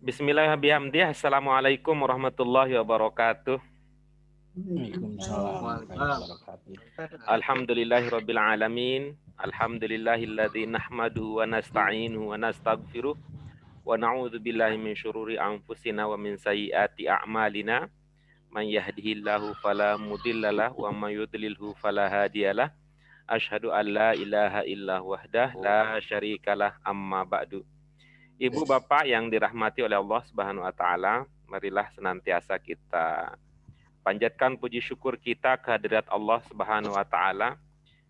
Bismillahirrahmanirrahim. Assalamualaikum warahmatullahi wabarakatuh. Waalaikumsalam warahmatullahi wabarakatuh. Alhamdulillahirabbil alamin. Alhamdulillahilladzi nahmaduhu wa nasta'inuhu wa nastaghfiruh wa na'udzu billahi min syururi anfusina wa min sayyiati a'malina. Man yahdihillahu fala mudhillalah wa may yudlilhu fala hadiyalah. Asyhadu an la ilaha illa wahdah la syarikalah amma ba'du. Ibu bapak yang dirahmati oleh Allah Subhanahu wa taala, marilah senantiasa kita panjatkan puji syukur kita kehadirat Allah Subhanahu wa taala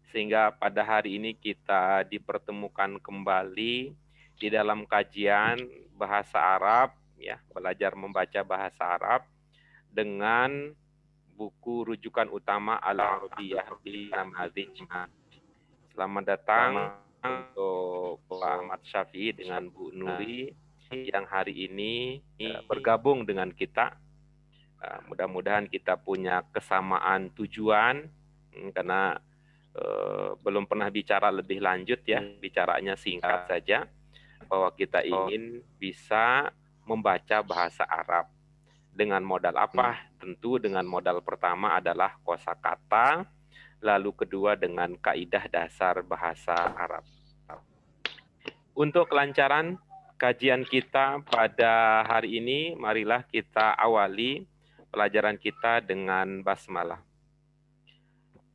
sehingga pada hari ini kita dipertemukan kembali di dalam kajian bahasa Arab ya, belajar membaca bahasa Arab dengan buku rujukan utama Al-Arabiyyah bin Namadzij. Selamat datang untuk Pak Ahmad Syafi'i dengan Bu Nuri yang hari ini bergabung dengan kita. Mudah-mudahan kita punya kesamaan tujuan karena belum pernah bicara lebih lanjut ya, bicaranya singkat saja bahwa kita ingin bisa membaca bahasa Arab. Dengan modal apa? Tentu dengan modal pertama adalah kosakata, lalu kedua dengan kaidah dasar bahasa Arab. Untuk kelancaran kajian kita pada hari ini, marilah kita awali pelajaran kita dengan basmalah.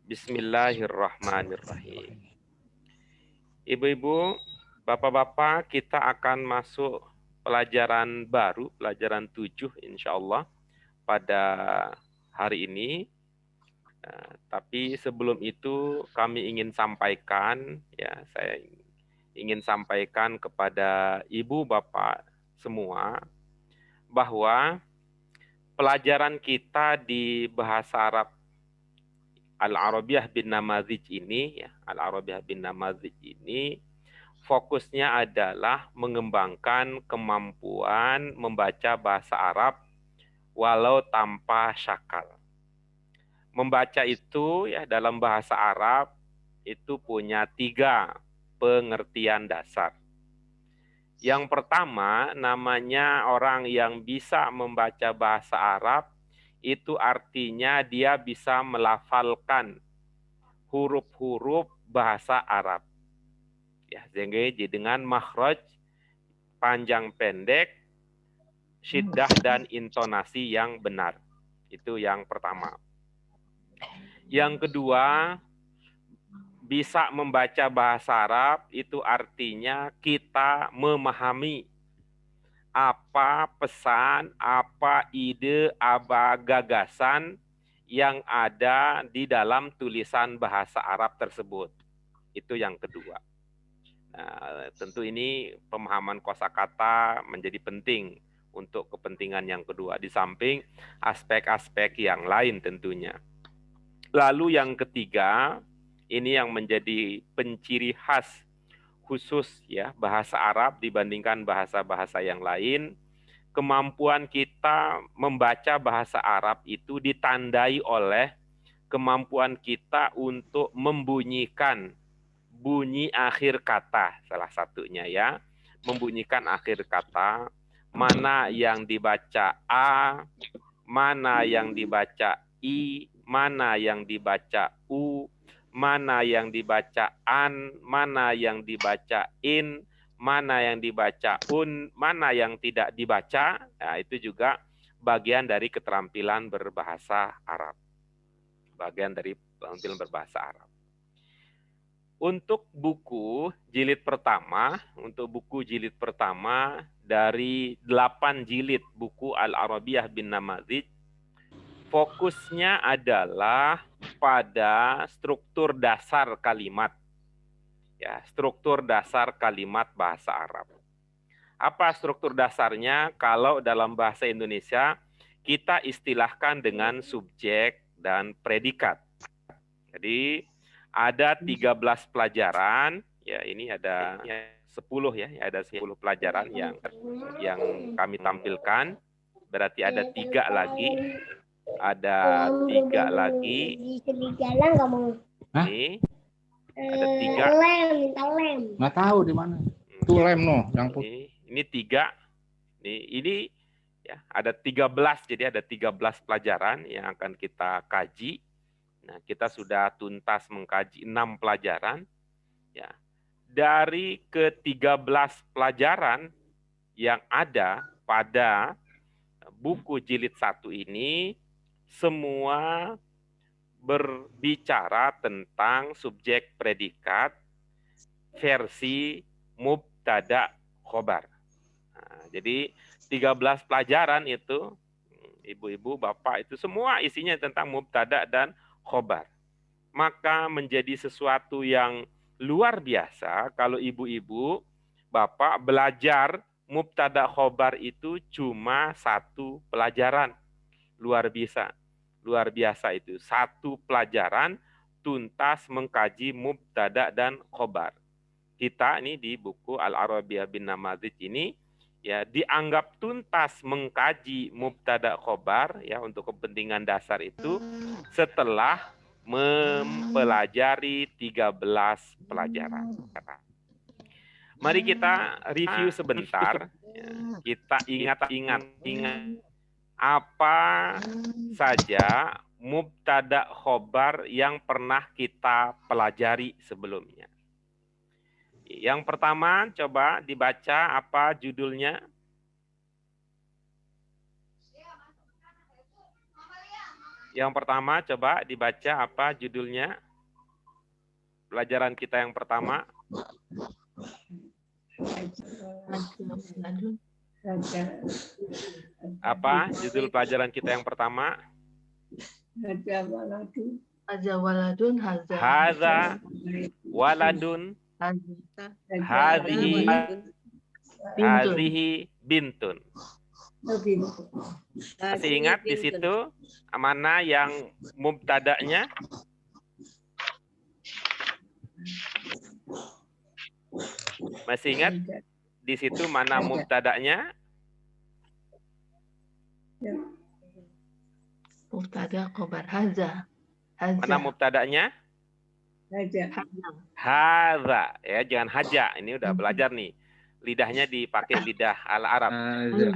Bismillahirrahmanirrahim. Ibu-ibu, bapak-bapak, kita akan masuk pelajaran baru, pelajaran 7 insya Allah pada hari ini. Tapi sebelum itu kami ingin sampaikan, ya saya ingin sampaikan kepada ibu bapak semua bahwa pelajaran kita di bahasa Arab Al-Arabiyyah bin Namadzij ini, ya, Al-Arabiyyah bin Namadzij ini fokusnya adalah mengembangkan kemampuan membaca bahasa Arab walau tanpa syakal. Membaca itu ya dalam bahasa Arab itu punya 3 pengertian dasar. Yang pertama namanya orang yang bisa membaca bahasa Arab itu artinya dia bisa melafalkan huruf-huruf bahasa Arab. Ya, sehingga dengan makhraj panjang pendek, syiddah dan intonasi yang benar. Itu yang pertama. Yang kedua, bisa membaca bahasa Arab itu artinya kita memahami apa pesan, apa ide, apa gagasan yang ada di dalam tulisan bahasa Arab tersebut. Itu yang kedua. Nah, tentu ini pemahaman kosakata menjadi penting untuk kepentingan yang kedua, di samping aspek-aspek yang lain tentunya. Lalu yang ketiga, ini yang menjadi penciri khas khusus ya bahasa Arab dibandingkan bahasa-bahasa yang lain, kemampuan kita membaca bahasa Arab itu ditandai oleh kemampuan kita untuk membunyikan bunyi akhir kata, salah satunya ya, membunyikan akhir kata, mana yang dibaca A, mana yang dibaca I, mana yang dibaca U, mana yang dibaca an, mana yang dibaca in, mana yang dibaca un, mana yang tidak dibaca. Nah, itu juga bagian dari keterampilan berbahasa Arab. Bagian dari keterampilan berbahasa Arab. Untuk buku jilid pertama dari 8 jilid buku Al-Arabiyyah bin Namadzij, fokusnya adalah pada struktur dasar kalimat. Ya, struktur dasar kalimat bahasa Arab. Apa struktur dasarnya? Kalau dalam bahasa Indonesia kita istilahkan dengan subjek dan predikat. Jadi ada 13 pelajaran, ya ini ada 10 ya, ada 10 pelajaran yang kami tampilkan. Berarti ada 3 lagi. Ada 3 lagi. Ini ada 3. Nggak tahu di mana. Itu lem no, yang putih. Ini 3. Ini ya, ada 13, jadi ada 13 pelajaran yang akan kita kaji. Nah, kita sudah tuntas mengkaji 6 pelajaran. Ya. Dari ke-13 pelajaran yang ada pada buku jilid 1 ini, semua berbicara tentang subjek predikat versi mubtada khobar. Nah, jadi 13 pelajaran itu, ibu-ibu, bapak, itu semua isinya tentang mubtada dan khobar. Maka menjadi sesuatu yang luar biasa kalau ibu-ibu, bapak belajar mubtada khobar itu cuma 1 pelajaran. Luar biasa. Luar biasa itu. 1 pelajaran tuntas mengkaji mubtada dan khobar. Kita ini di buku Al-Arabiyah bin Namadzij ini ya dianggap tuntas mengkaji mubtada khobar ya untuk kepentingan dasar itu setelah mempelajari 13 pelajaran. Mari kita review sebentar. Ya, kita ingat apa saja mubtada khobar yang pernah kita pelajari sebelumnya. Yang pertama, coba dibaca apa judulnya? Yang pertama, coba dibaca apa judulnya? Pelajaran kita yang pertama. Apa judul pelajaran kita yang pertama? Haza waladun, Hadza waladun, hadhihi bintun. Masih ingat di situ mana yang mubtada'nya? Masih ingat di situ mana mubtada'nya? mubtada khobar haza. Mana mubtada'nya? Hadza, ya, jangan haja. Ini udah belajar nih. Lidahnya dipakai lidah al-Arab.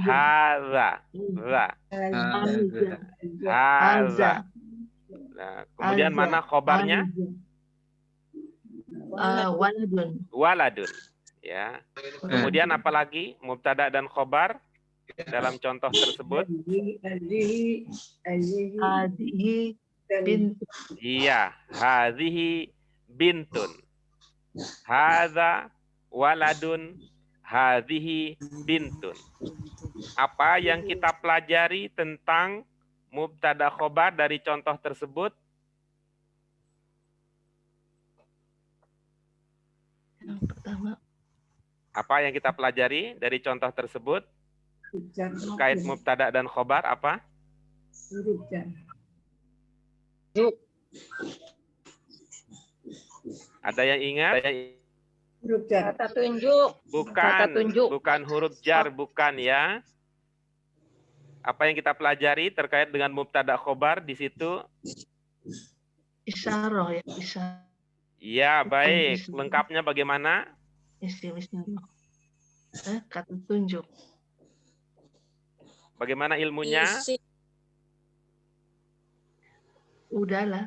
Hadza. Hadza. Nah, kemudian mana khobarnya? Waladun. Waladun. Ya. Kemudian apa lagi? Mubtada dan khobar dalam contoh tersebut? Hadhihi bintun. Iya, hadhihi bintun. Hadza waladun, hadhihi bintun. Apa yang kita pelajari tentang mubtada khobar dari contoh tersebut? Yang pertama. Apa yang kita pelajari dari contoh tersebut? Terkait mubtada dan khobar apa? Ada yang ingat? Kata tunjuk. Bukan huruf jar, bukan ya. Apa yang kita pelajari terkait dengan mubtada khobar di situ? Isyarah ya, isyarah. Iya, baik. Lengkapnya bagaimana? Isyarah. Kata tunjuk. Bagaimana ilmunya? Udahlah.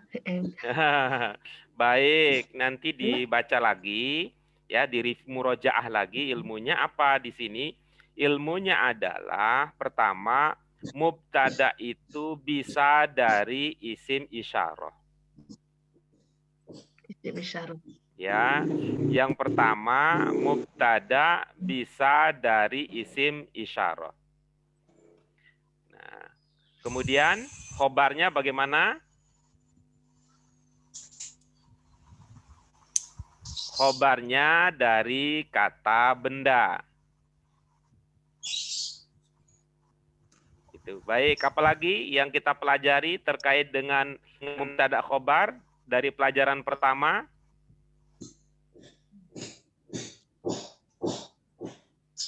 Baik, nanti dibaca lagi ya, di murojaah lagi ilmunya apa di sini? Ilmunya adalah pertama, mubtada itu bisa dari isim isyarah. Isim isyarah. Ya, yang pertama mubtada bisa dari isim isyarah. Nah, kemudian khobarnya bagaimana? Khobarnya dari kata benda. Itu. Baik, apalagi yang kita pelajari terkait dengan mubtada khobar dari pelajaran pertama?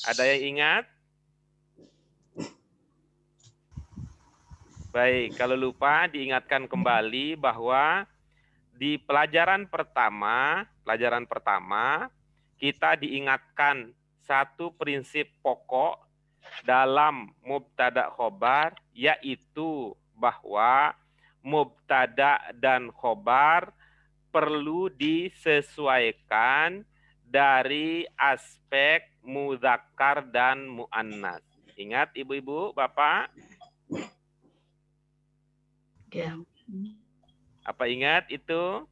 Ada yang ingat? Baik, kalau lupa diingatkan kembali bahwa di pelajaran pertama kita diingatkan satu prinsip pokok dalam mubtada khobar, yaitu bahwa mubtada dan khobar perlu disesuaikan dari aspek mudzakkar dan muannas. Ingat ibu-ibu, bapak? Ya. Apa ingat itu?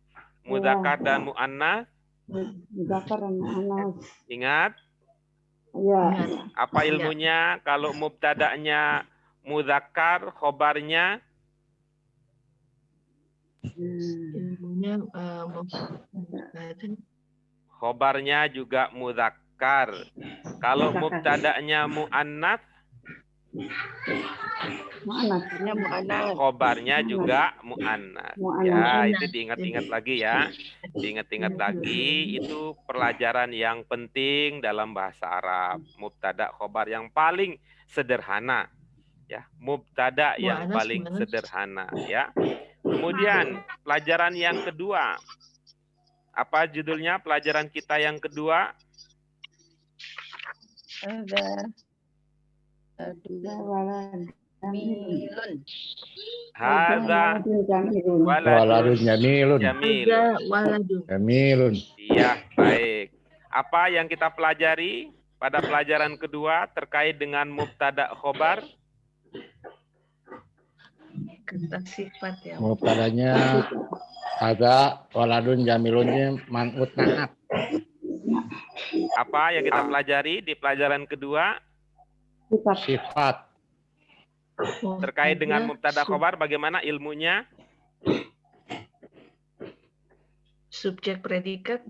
Mudzakkar dan muannas? Mudzakkar dan muannas. Ingat? Ya. Apa ilmunya kalau mubtada'nya mudzakkar, khobarnya? Ilmunya Khobarnya juga mudzakkar. Kalau mubtada'nya muannas, khobarnya juga muannas. Ya, itu diingat-ingat lagi ya. Diingat-ingat lagi, itu pelajaran yang penting dalam bahasa Arab. Mubtada khobar yang paling sederhana. Ya, mubtada yang paling sederhana ya. Kemudian pelajaran yang kedua. Apa judulnya pelajaran kita yang kedua? Hadza waladun jamilun. Iya, baik. Apa yang kita pelajari pada pelajaran kedua terkait dengan mubtada khobar? kata sifat ya. Mubtadanya hadza waladun jamilunnya man'ut na'at. Apa yang kita pelajari di pelajaran kedua? Sifat. Terkait dengan mubtada khobar bagaimana ilmunya? Subjek predikat.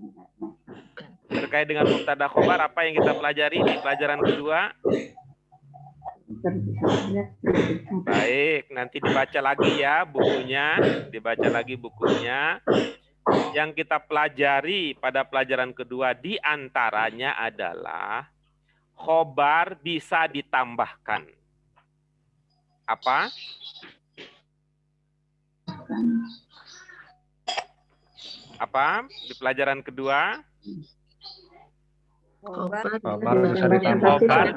Terkait dengan mubtada khobar apa yang kita pelajari di pelajaran kedua? Baik, nanti dibaca lagi ya bukunya, dibaca lagi bukunya. Yang kita pelajari pada pelajaran kedua di antaranya adalah khobar bisa ditambahkan. Apa? Apa di pelajaran kedua? Khobar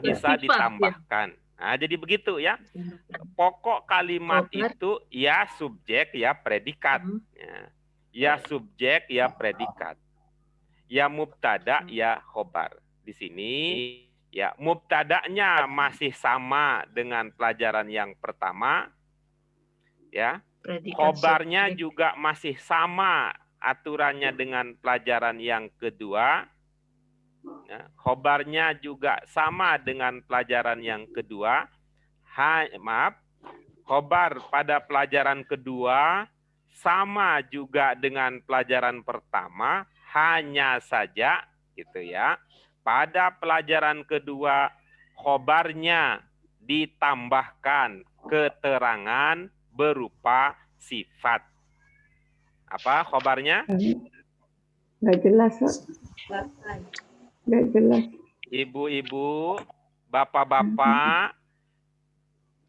bisa ditambahkan. Nah, jadi begitu ya. Pokok kalimat itu ya subjek ya predikat. Ya subjek ya predikat. Ya mubtada ya khobar. Di sini ya mubtada'nya masih sama dengan pelajaran yang pertama. Ya. Khobarnya juga masih sama aturannya dengan pelajaran yang kedua. Ya, khobarnya juga sama dengan pelajaran yang kedua. Khobar pada pelajaran kedua sama juga dengan pelajaran pertama, hanya saja gitu ya. Pada pelajaran kedua khobarnya ditambahkan keterangan berupa sifat. Apa khobarnya? Nggak jelas, nggak jelas. Ibu-ibu, bapak-bapak,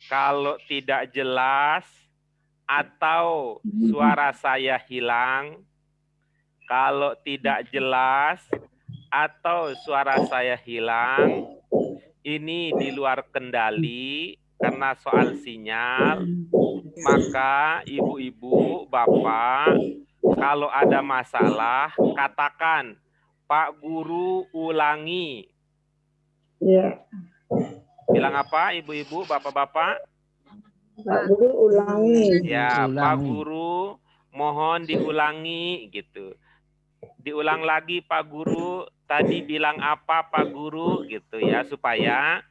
kalau tidak jelas atau suara saya hilang, kalau tidak jelas atau suara saya hilang, ini di luar kendali karena soal sinyal, maka ibu-ibu, bapak, kalau ada masalah, katakan, Pak Guru ulangi. Iya. Bilang apa ibu-ibu, bapak-bapak? Pak Guru ulangi. Ya, Pak Guru mohon diulangi gitu. Diulang lagi Pak Guru, tadi bilang apa Pak Guru gitu ya, supaya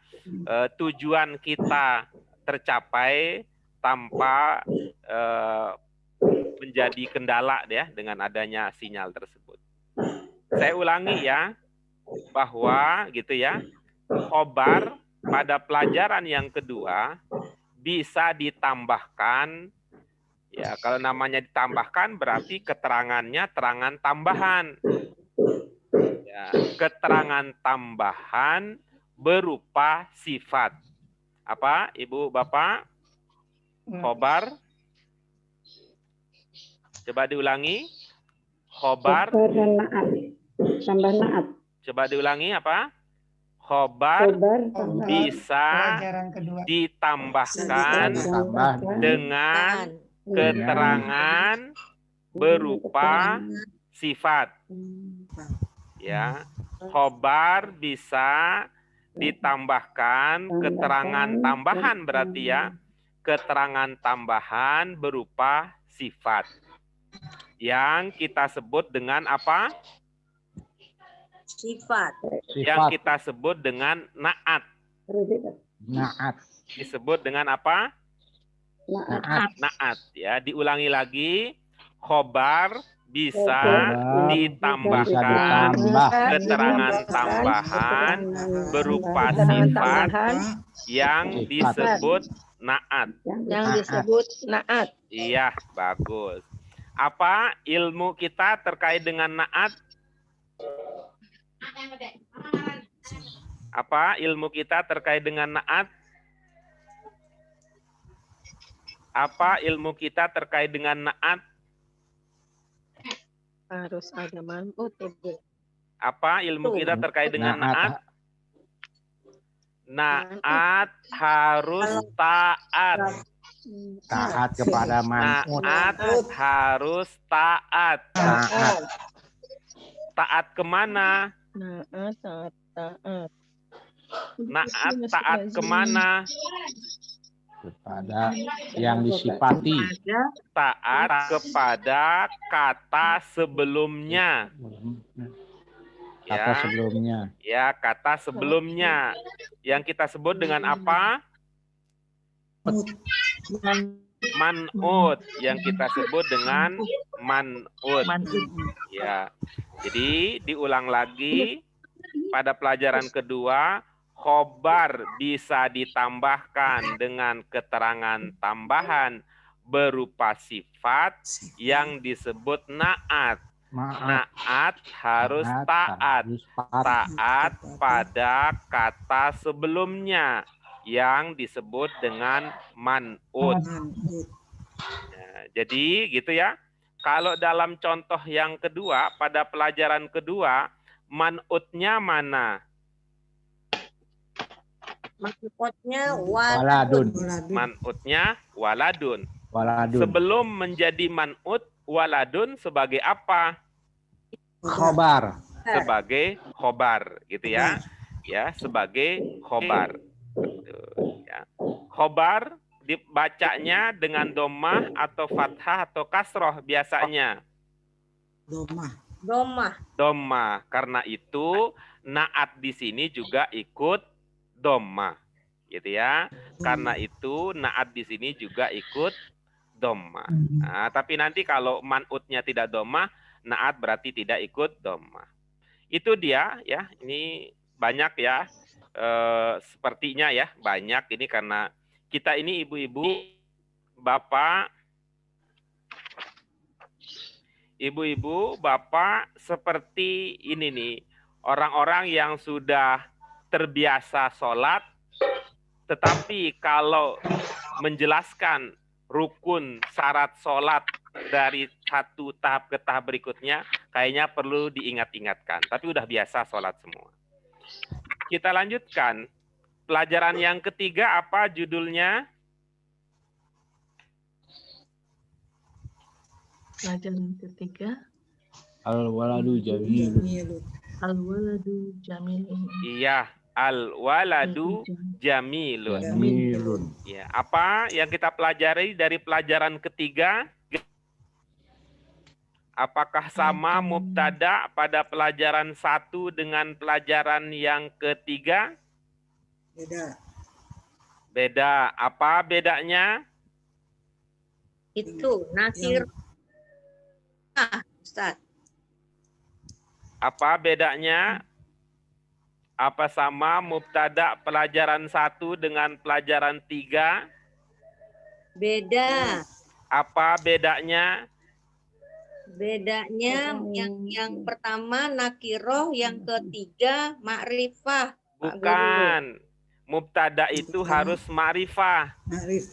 tujuan kita tercapai tanpa menjadi kendala ya dengan adanya sinyal tersebut. Saya ulangi ya, bahwa gitu ya, khobar pada pelajaran yang kedua bisa ditambahkan, ya kalau namanya ditambahkan berarti keterangannya terangan tambahan. Ya, keterangan tambahan berupa sifat. Apa Ibu Bapak? Khobar? Coba diulangi. Khobar. Dan naat. Tambah naat. Coba diulangi apa? Khobar Khobar tambah bisa Pelajaran kedua. ditambahkan tambahkan dengan keterangan berupa sifat. Ya, khobar bisa ditambahkan keterangan tambahan, berarti ya keterangan tambahan berupa sifat yang kita sebut dengan apa? Sifat. Yang Sifat. kita sebut dengan naat. Naat. Disebut dengan apa? Naat. Naat. Ya, diulangi lagi. Khobar bisa Khobar ditambahkan keterangan tambahan berupa sifat yang disebut naat. Yang disebut naat. Iya, bagus. Apa ilmu kita terkait dengan naat? Apa ilmu kita terkait dengan naat? Apa ilmu kita terkait dengan naat? Harus ada man'ut, Ibu. Apa ilmu kita terkait dengan naat? Naat harus taat. Taat kepada man'ut. Naat harus taat. Taat. Taat kemana? Naat, taat, taat. Naat taat kemana? Kepada yang disifati. Taat kepada kata sebelumnya. Kata sebelumnya. Ya, kata sebelumnya. Yang kita sebut dengan apa? Man'ut. Yang kita sebut dengan man'ut. Ya. Jadi diulang lagi pada pelajaran kedua, khobar bisa ditambahkan dengan keterangan tambahan berupa sifat yang disebut naat. Naat harus taat. Taat pada kata sebelumnya yang disebut dengan man'ut. Nah, jadi gitu ya. Kalau dalam contoh yang kedua, pada pelajaran kedua, man'utnya mana? Man'utnya Waladun. Man'utnya waladun. Waladun. Sebelum menjadi man'ut, waladun sebagai apa? Khobar. Sebagai khobar, gitu ya. Ya, sebagai khobar. Ya. Khobar dibacanya dengan domah atau fathah atau kasroh biasanya. Domah. Karena itu naat di sini juga ikut domah, gitu ya. Karena itu naat di sini juga ikut domah. Nah, tapi nanti kalau man'utnya tidak domah, naat berarti tidak ikut domah. Itu dia ya. Ini banyak ya. Sepertinya ya banyak ini karena kita ini ibu-ibu, bapak, seperti ini nih, orang-orang yang sudah terbiasa sholat, tetapi kalau menjelaskan rukun syarat sholat dari satu tahap ke tahap berikutnya, kayaknya perlu diingat-ingatkan. Tapi udah biasa sholat semua. Kita lanjutkan. Pelajaran yang ketiga apa judulnya? Pelajaran ketiga. Al-waladu jamilun. Al-waladu jamilun. Iya, al-waladu jamilun. Jamilun. Ya, apa yang kita pelajari dari pelajaran ketiga? Apakah sama mubtada pada pelajaran 1 dengan pelajaran yang ketiga? Beda. Apa bedanya? itu nakir. Ustaz. Apa bedanya? Apa sama mubtada pelajaran 1 dengan pelajaran 3? Beda. Apa bedanya? Bedanya yang pertama nakiroh, yang ketiga makrifah. Bukan. Mubtada itu harus ma'rifah.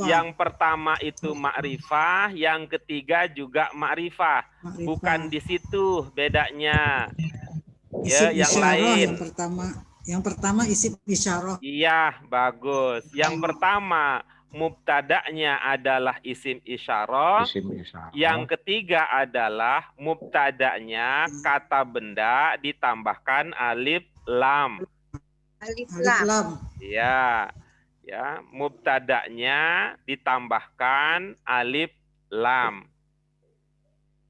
Yang pertama itu ma'rifah, yang ketiga juga ma'rifah. Bukan di situ bedanya. Ya, yang lain. Yang pertama Yang pertama isim isyarah. Iya, bagus. Yang pertama, mubtada'nya adalah isim isyarah. Isim isyarah. Yang ketiga adalah mubtada'nya kata benda ditambahkan alif lam. Alif Alif lam. lam. Ya, ya, mubtada'nya ditambahkan alif lam.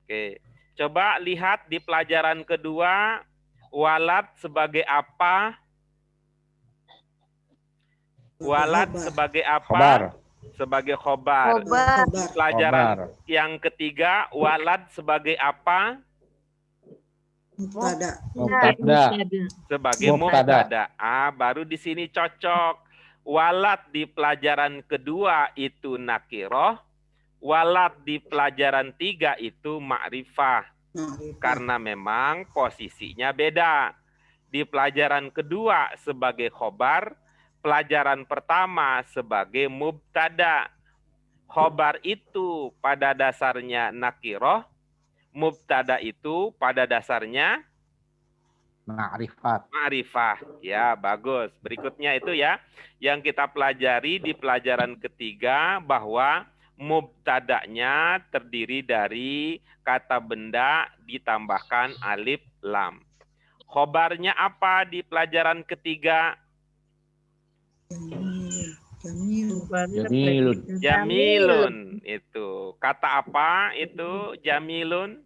Oke, coba lihat di pelajaran kedua, walad sebagai apa? Walad Khobar. sebagai apa? Khobar. Sebagai khobar. Khobar. Khobar. Pelajaran Khobar. yang ketiga, walad sebagai apa? Mubtada. Mubtada. Sebagai Mubtada. mubtada. Ah, baru di sini cocok. Walad di pelajaran kedua itu nakiroh. Walad di pelajaran 3 itu ma'rifah. Ma'rifah. Karena memang posisinya beda. Di pelajaran kedua sebagai khobar, pelajaran pertama sebagai mubtada. Khobar itu pada dasarnya nakiroh, mubtada itu pada dasarnya Ma'rifat. ma'rifah. Ya, bagus. Berikutnya itu ya, yang kita pelajari di pelajaran ketiga bahwa mubtada'nya terdiri dari kata benda ditambahkan alif lam. Khobarnya apa di pelajaran ketiga? Jamilun. Jamilun. Itu. Kata apa itu jamilun?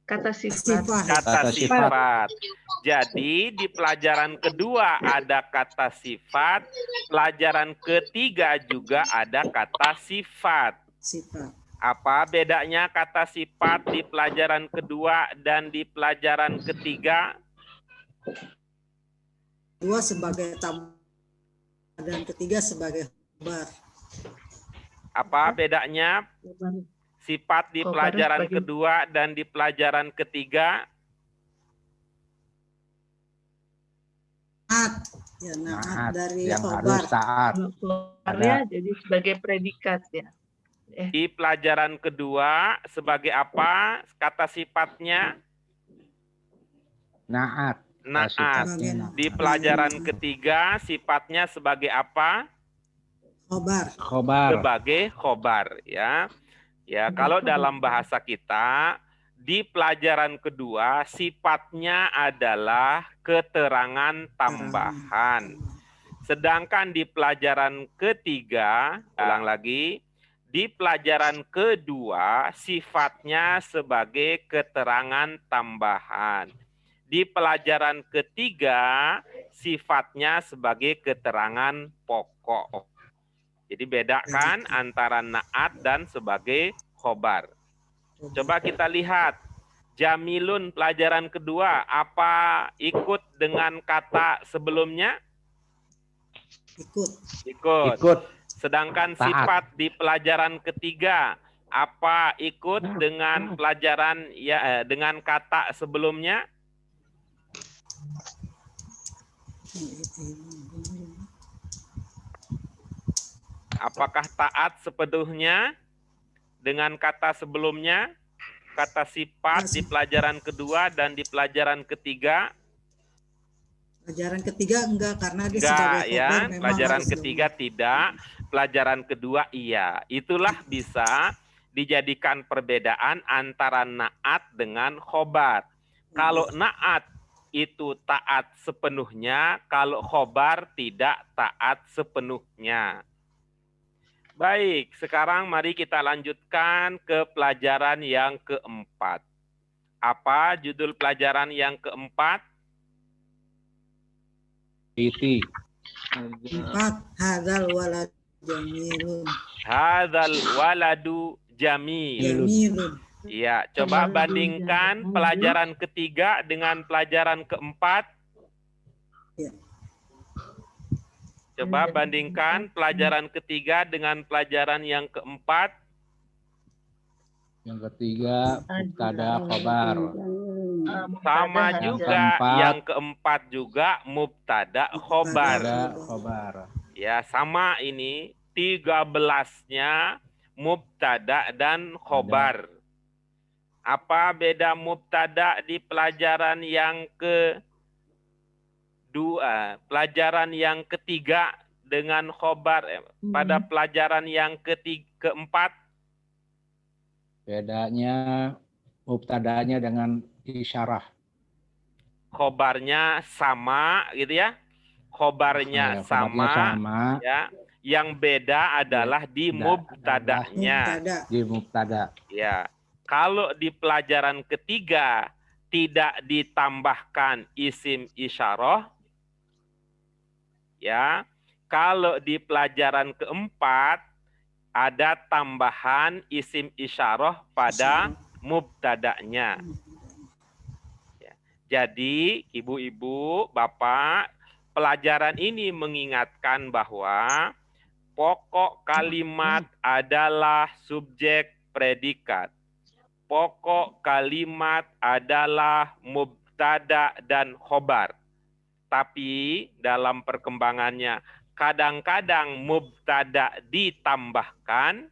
Kata sifat. Kata sifat. Jadi di pelajaran kedua ada kata sifat, pelajaran ketiga juga ada kata sifat. Sifat. Apa bedanya kata sifat di pelajaran kedua dan di pelajaran ketiga? Dua sebagai tambah dan ketiga sebagai khobar. Apa bedanya sifat di Khobar pelajaran sebagai- kedua dan di pelajaran ketiga? Naat. Ya, naat Naat. dari Yang khobar. harus taat. Khobarnya jadi sebagai predikat ya. Di pelajaran kedua sebagai apa kata sifatnya? Naat. Naat. Sifatnya naat. Di pelajaran ketiga sifatnya sebagai apa? Khobar. Khobar. Sebagai khobar ya. Ya, kalau dalam bahasa kita di pelajaran kedua sifatnya adalah keterangan tambahan. Sedangkan di pelajaran ketiga, ulang lagi, di pelajaran kedua sifatnya sebagai keterangan tambahan. Di pelajaran ketiga sifatnya sebagai keterangan pokok. Jadi bedakan antara naat dan sebagai khobar. Coba kita lihat. Jamilun pelajaran kedua, apa ikut dengan kata sebelumnya? Ikut. Ikut. Ikut. Sedangkan Taat. sifat di pelajaran ketiga, apa ikut dengan pelajaran ya dengan kata sebelumnya? Apakah taat sepenuhnya dengan kata sebelumnya? Kata sifat di pelajaran kedua dan di pelajaran ketiga? Pelajaran ketiga enggak karena dia Enggak sebagai khobar ya, memang pelajaran harus ketiga tidak, pelajaran kedua iya. Itulah bisa dijadikan perbedaan antara naat dengan khobar. Kalau naat itu taat sepenuhnya, kalau khobar tidak taat sepenuhnya. Baik, sekarang mari kita lanjutkan ke pelajaran yang keempat. Apa judul pelajaran yang keempat? Titi. Empat, hadzal walad jamilun. Hadzal waladu jamil. Jamilun. Ya, coba bandingkan pelajaran ketiga dengan pelajaran keempat. Ya. Coba bandingkan pelajaran ketiga dengan pelajaran yang keempat. Yang ketiga, mubtada khobar. Sama Mubtada juga. keempat. Yang keempat juga mubtada khobar. Mubtada khobar. Ya, sama ini. 13-nya mubtada dan khobar. Apa beda mubtada di pelajaran yang Pelajaran yang ketiga dengan khobar. Pada pelajaran yang keempat. Bedanya mubtada'nya dengan isyarah. Khobarnya sama gitu ya. Khobarnya sama. Ya. Yang beda adalah di mubtada'nya. Di mubtada. Ya. Kalau di pelajaran ketiga tidak ditambahkan isim isyarah. Ya. Kalau di pelajaran keempat ada tambahan isim isyarah pada mubtada'nya. Ya. Jadi, ibu-ibu, bapak, pelajaran ini mengingatkan bahwa pokok kalimat adalah subjek predikat. Pokok kalimat adalah mubtada dan khobar. Tapi dalam perkembangannya, kadang-kadang mubtada ditambahkan,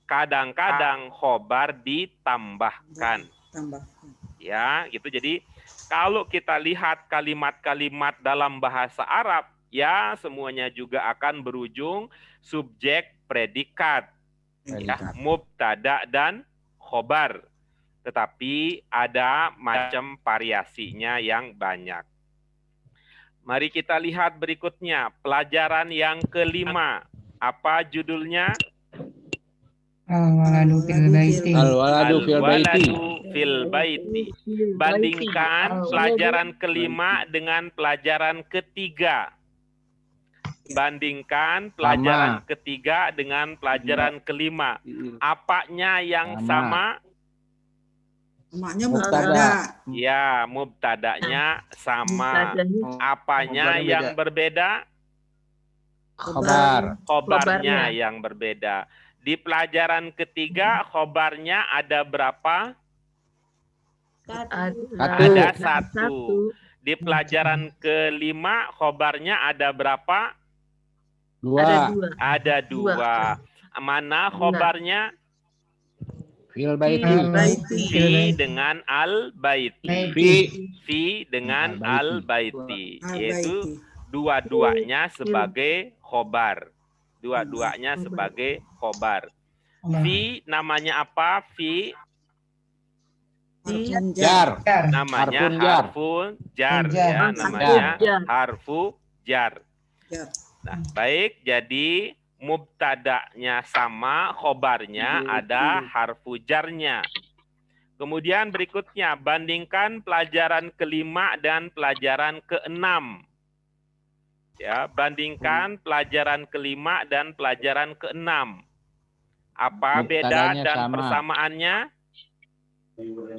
kadang-kadang khobar ditambahkan. Ya, gitu. Jadi kalau kita lihat kalimat-kalimat dalam bahasa Arab, ya semuanya juga akan berujung subjek predikat. Ya, mubtada dan khobar. Tetapi ada macam variasinya yang banyak. Mari kita lihat berikutnya, pelajaran yang kelima. Apa judulnya? Al-waladu fil baiti. Al-waladu fil baiti. Bandingkan pelajaran kelima dengan pelajaran ketiga. Bandingkan pelajaran ketiga dengan pelajaran kelima. Apanya yang sama? Maknya mubtada. Ya, mubtadanya sama. Apanya yang berbeda? Khobar. Khobarnya yang berbeda. Di pelajaran ketiga, khobarnya ada berapa? Ada satu. Di pelajaran kelima, khobarnya ada berapa? Ada dua. Mana khobarnya? Fil baiti. Fi dengan al-baiti. Fi dengan al-baiti. Yaitu dua-duanya sebagai khobar. Dua-duanya sebagai khobar. Fi namanya apa? Fi jar. Namanya harfu jar. Ya, namanya harfu jar. Nah, baik. Jadi mubtada'nya sama, khobarnya ada harfu jarnya. Kemudian berikutnya, bandingkan pelajaran kelima dan pelajaran keenam. Ya, bandingkan pelajaran kelima dan pelajaran keenam. Apa beda dan persamaannya?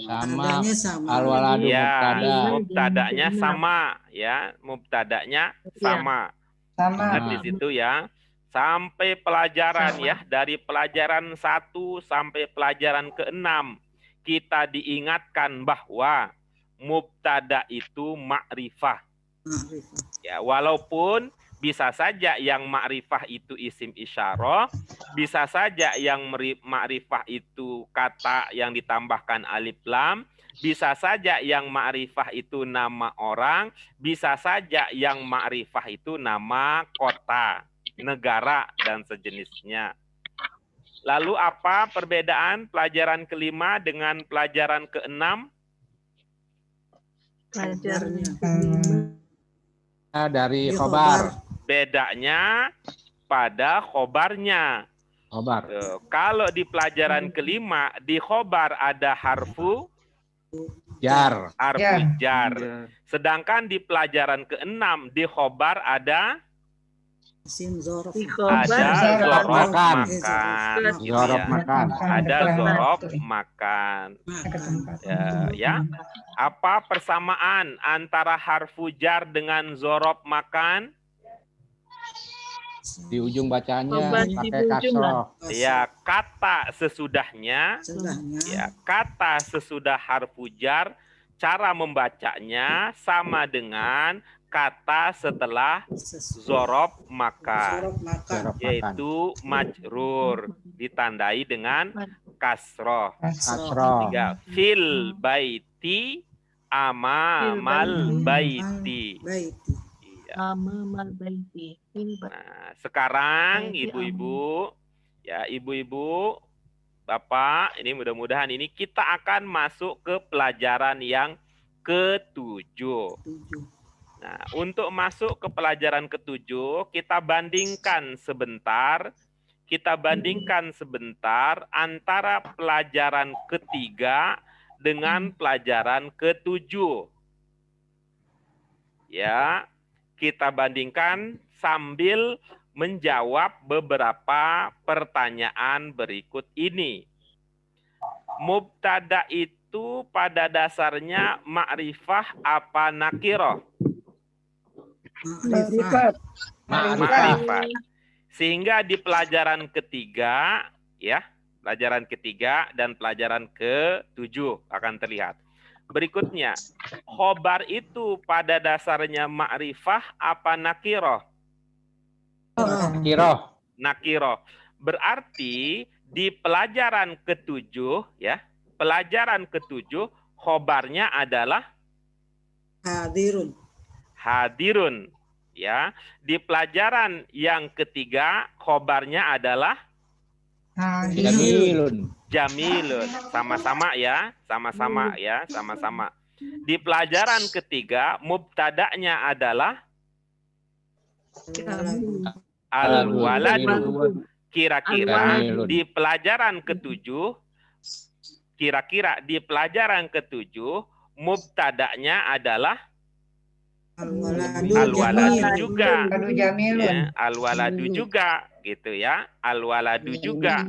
Sama. Al-waladu mubtada. Mubtada'nya sama, ya. Mubtada'nya sama. Ingat di situ ya. Sampai pelajaran ya, dari pelajaran 1 sampai pelajaran ke-6 kita diingatkan bahwa mubtada itu ma'rifah. Ya, walaupun bisa saja yang ma'rifah itu isim isyarah, bisa saja yang ma'rifah itu kata yang ditambahkan alif lam, bisa saja yang ma'rifah itu nama orang, bisa saja yang ma'rifah itu nama kota, negara, dan sejenisnya. Lalu apa perbedaan pelajaran kelima dengan pelajaran keenam? Pelajaran dari khobar. Bedanya pada khobarnya. Khobar. Kalau di pelajaran kelima, di khobar ada harfu jar. Harfu jar. Sedangkan di pelajaran keenam, di khobar ada Zorof. Ada zorof makan. Zorof makan. Ada zorof makan. Ya. Apa persamaan antara harfu jar dengan zorof makan? Di ujung bacaannya pakai kasroh. Ya, kata sesudahnya. Ya, kata sesudah harfu jar, cara membacanya sama dengan kata setelah zorof makan, yaitu majrur, ditandai dengan kasroh. Ya, fil baiti amamal baiti. Amamal baiti. Nah, sekarang ibu-ibu, ya ibu-ibu, bapak, ini mudah-mudahan ini kita akan masuk ke pelajaran yang ke-7. Nah, untuk masuk ke pelajaran ke-7, kita bandingkan sebentar antara pelajaran ketiga dengan pelajaran ke-7. Ya, kita bandingkan sambil menjawab beberapa pertanyaan berikut ini. Mubtada itu pada dasarnya ma'rifah apa nakiroh? Ma'rifat. Sehingga di pelajaran ketiga, ya, pelajaran ketiga dan pelajaran ke-7 akan terlihat. Berikutnya, khobar itu pada dasarnya ma'rifah apa nakiroh? Nakiroh. Berarti di pelajaran ke-7, ya, pelajaran ke-7 khobarnya adalah hadirun. Ya, di pelajaran yang ketiga khobarnya adalah jamilun. Sama-sama ya, sama-sama. Di pelajaran ketiga mubtada'nya adalah al-waladu. Kira-kira di pelajaran ke-7 mubtada'nya adalah al-waladu juga. Ya, al-waladu juga gitu ya. Al-waladu juga.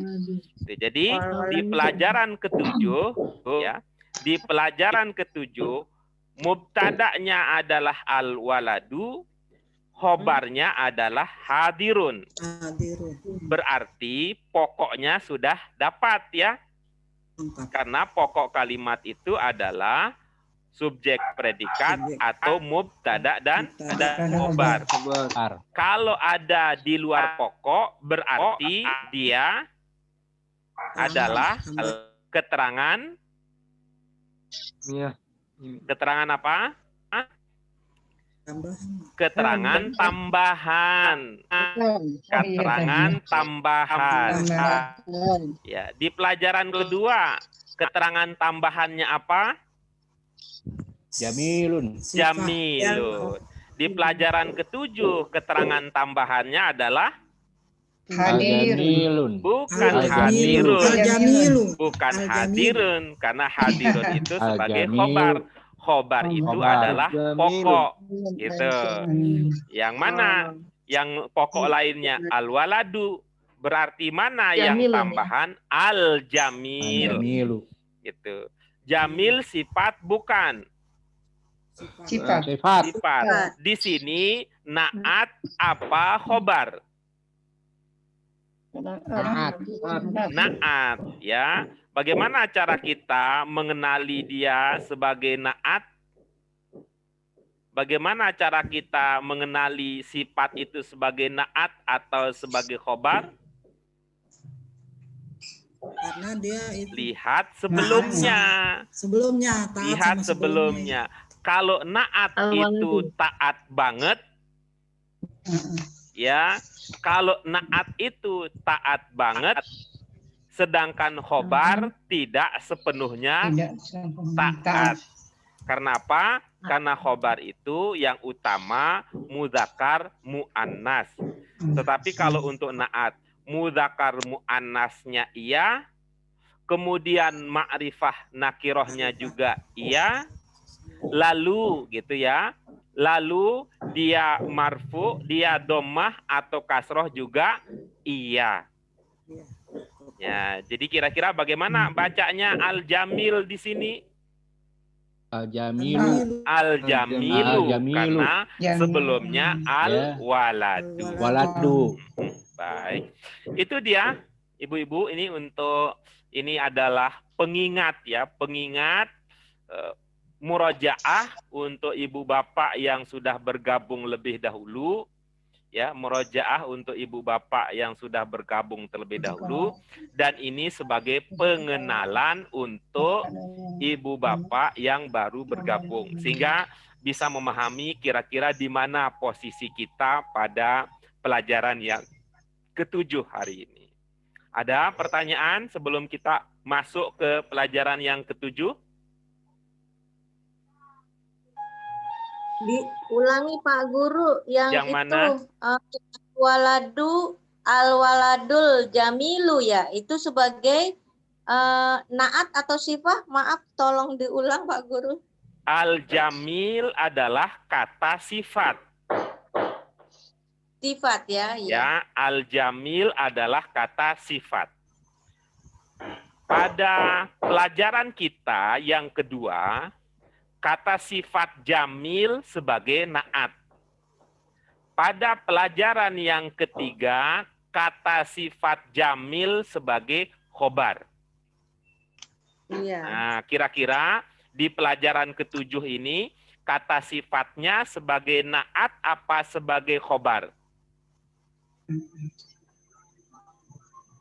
Jadi di pelajaran ke-7 ya, di pelajaran ke-7 mubtada'nya adalah al-waladu, khobarnya adalah hadirun. Berarti pokoknya sudah dapat ya. Karena pokok kalimat itu adalah subjek predikat atau mubtada dan khobar. Kalau ada di luar pokok berarti dia adalah keterangan. Keterangan apa? Keterangan tambahan. Keterangan tambahan. Ya, di pelajaran kedua, keterangan tambahannya apa? Jamilun. Di pelajaran ke-7, keterangan tambahannya adalah hadirun. Bukan hadirun. Bukan hadirun, karena hadirun itu sebagai khobar. Khobar itu adalah pokok. Gitu. Yang mana? Yang pokok lainnya al-waladu. Berarti mana yang tambahan? Al-jamil. Gitu. Jamil sifat bukan? Sifat. Di sini naat apa khobar? Naat, ya. Bagaimana cara kita mengenali dia sebagai naat? Bagaimana cara kita mengenali sifat itu sebagai naat atau sebagai khobar? Karena dia itu lihat sebelumnya. Lihat sebelumnya. Kalau naat itu taat banget, ya. Kalau naat itu taat banget, sedangkan khobar tidak sepenuhnya taat. Karena apa? Karena khobar itu yang utama mudzakkar muannas. Tetapi kalau untuk naat, mudzakkar muannasnya iya, kemudian ma'rifah nakirohnya juga iya, lalu gitu ya, lalu dia marfu, dia dhammah atau kasroh juga iya. Ya, jadi kira-kira bagaimana bacanya al-jamil di sini? Al-jamilu, karena sebelumnya al-waladu. Baik. Itu dia, ibu-ibu, ini adalah pengingat ya, pengingat murojaah untuk ibu bapak yang sudah bergabung lebih dahulu. Ya, murojaah untuk ibu bapak yang sudah bergabung terlebih dahulu, dan ini sebagai pengenalan untuk ibu bapak yang baru bergabung, sehingga bisa memahami kira-kira di mana posisi kita pada pelajaran yang ke-7 hari ini. Ada pertanyaan sebelum kita masuk ke pelajaran yang ke-7? Diulangi Pak Guru yang itu mana? Al-waladul jamilu ya, itu sebagai naat atau sifat? Maaf, tolong diulang Pak Guru. Al-jamil adalah kata sifat. Sifat ya. Ya, al-jamil adalah kata sifat. Pada pelajaran kita yang kedua, kata sifat jamil sebagai naat. Pada pelajaran yang ketiga, kata sifat jamil sebagai khobar. Iya. Nah, kira-kira di pelajaran ke-7 ini, kata sifatnya sebagai naat apa sebagai khobar?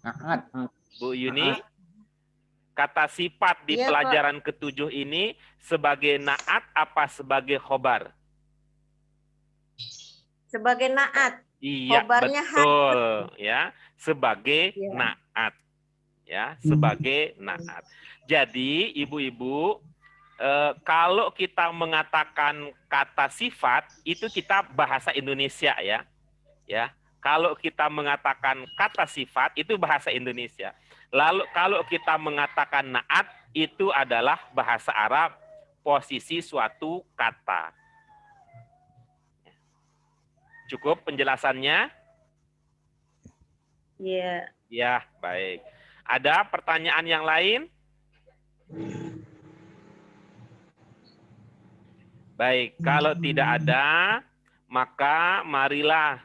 Naat. Bu Yuni, kata sifat di Iya, pelajaran ke-7 ini sebagai naat apa sebagai khobar? Sebagai naat. Iya, Khobarnya betul. Ya, sebagai Ya. naat. Ya, sebagai naat. Jadi, ibu-ibu, kalau kita mengatakan kata sifat, itu kita bahasa Indonesia ya. Ya, kalau kita mengatakan kata sifat, itu bahasa Indonesia. Lalu kalau kita mengatakan naat, itu adalah bahasa Arab, posisi suatu kata. Cukup penjelasannya? Iya. Ya, baik. Ada pertanyaan yang lain? Baik, kalau tidak ada, maka marilah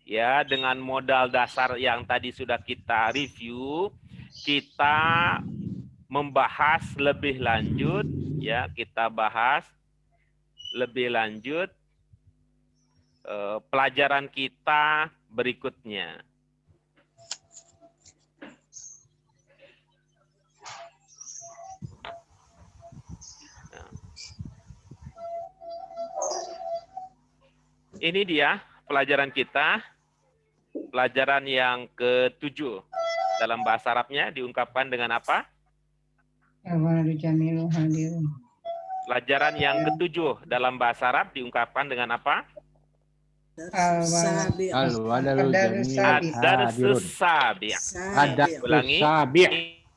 ya dengan modal dasar yang tadi sudah kita review, kita membahas lebih lanjut ya, kita bahas lebih lanjut pelajaran kita berikutnya. Ini dia pelajaran kita, pelajaran yang ke-7. Dalam bahasa Arabnya diungkapkan dengan apa? Pelajaran yang ke-7 dalam bahasa Arab diungkapkan dengan apa? Al-waladul jamil Ad-darsus sabi'. Ulangi.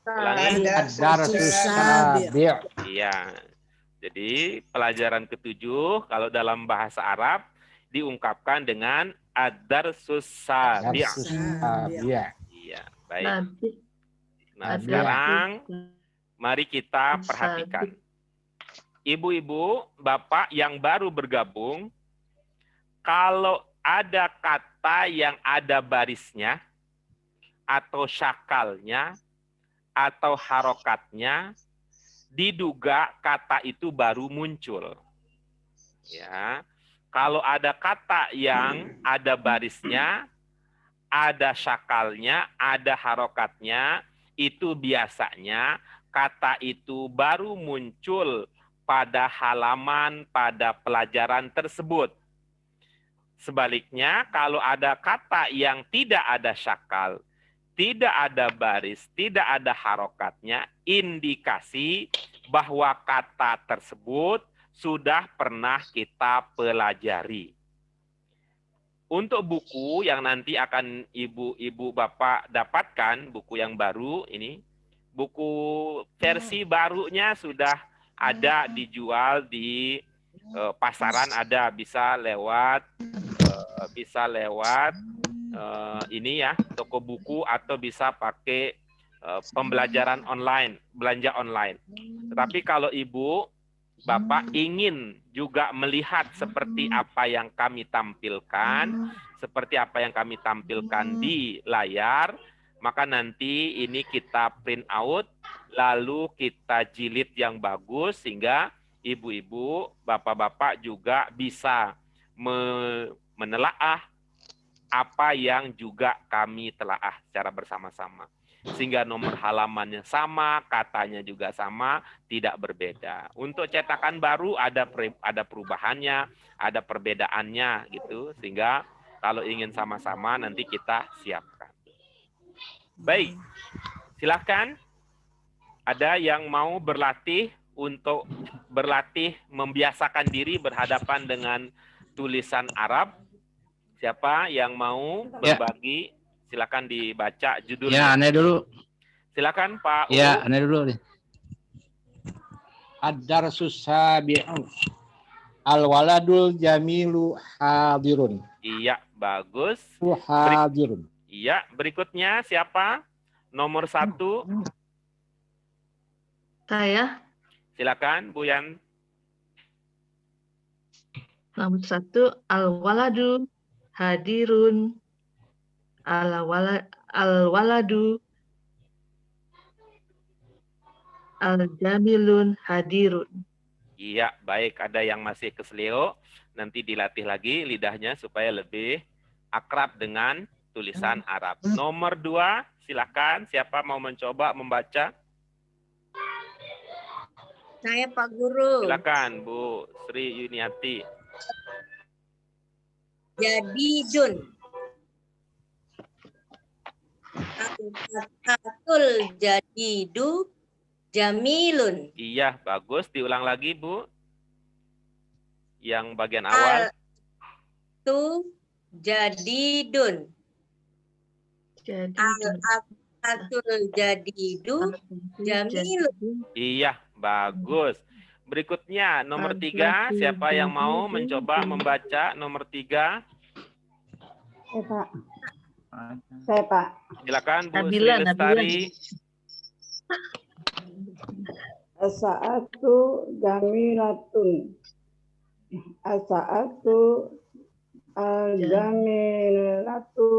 Ulangi. Ad-darsus sabi'. Iya. Jadi pelajaran ke-7 kalau dalam bahasa Arab diungkapkan dengan ad-darsus sabi'. Iya, baik. Nah, sekarang mari kita perhatikan. Ibu-ibu, Bapak yang baru bergabung, kalau ada kata yang ada barisnya, atau syakalnya, atau harokatnya, diduga kata itu baru muncul. Ya, kalau ada kata yang ada barisnya, ada syakalnya, ada harokatnya, itu biasanya kata itu baru muncul pada halaman pada pelajaran tersebut. Sebaliknya, kalau ada kata yang tidak ada syakal, tidak ada baris, tidak ada harokatnya, indikasi bahwa kata tersebut sudah pernah kita pelajari. Untuk buku yang nanti akan ibu-ibu bapak dapatkan, buku yang baru ini, buku versi barunya sudah ada dijual di pasaran, ada bisa lewat ini ya, toko buku, atau bisa pakai pembelajaran online, belanja online. Tetapi kalau ibu bapak ingin juga melihat seperti apa yang kami tampilkan, seperti apa yang kami tampilkan di layar, maka nanti ini kita print out, lalu kita jilid yang bagus, sehingga ibu-ibu, bapak-bapak juga bisa menelaah apa yang juga kami telaah secara bersama-sama. sehingga nomor halamannya sama, katanya juga sama, tidak berbeda. Untuk cetakan baru ada perubahannya, ada perbedaannya gitu, sehingga kalau ingin sama-sama nanti kita siapkan. Baik, silakan. Ada yang mau berlatih untuk berlatih membiasakan diri berhadapan dengan tulisan Arab? Siapa yang mau berbagi? Silakan dibaca judulnya. Ya, aneh dulu. Silakan Pak. Ya, aneh dulu nih. Ad-darsus sabi'u. Al-waladul jamilu hadirun. Iya, bagus. Hadirun. Iya, berikutnya siapa? Nomor 1. Saya Silakan Bu Yan. nomor 1 al-waladu hadirun. Al-waladu al-jamilun hadirun. Iya, baik. Ada yang masih keselio. Nanti dilatih lagi lidahnya supaya lebih akrab dengan tulisan Arab. Nomor 2, silakan. Siapa mau mencoba membaca? Saya Pak Guru. Silakan Bu Sri Yuniati. Jadidun. Al-fatul jadidu jamilun. Iya, bagus. Diulang lagi, Bu. Yang bagian awal. Tu jadidun. Al-fatul jadidu jamilun. Iya, bagus. Berikutnya, nomor 3. Siapa yang mau mencoba membaca nomor 3? Pak. Saya Pak. Silakan Bu Sri Nabila, Lestari. As-sa'atu jamilatun. As-sa'atu al-jamilatu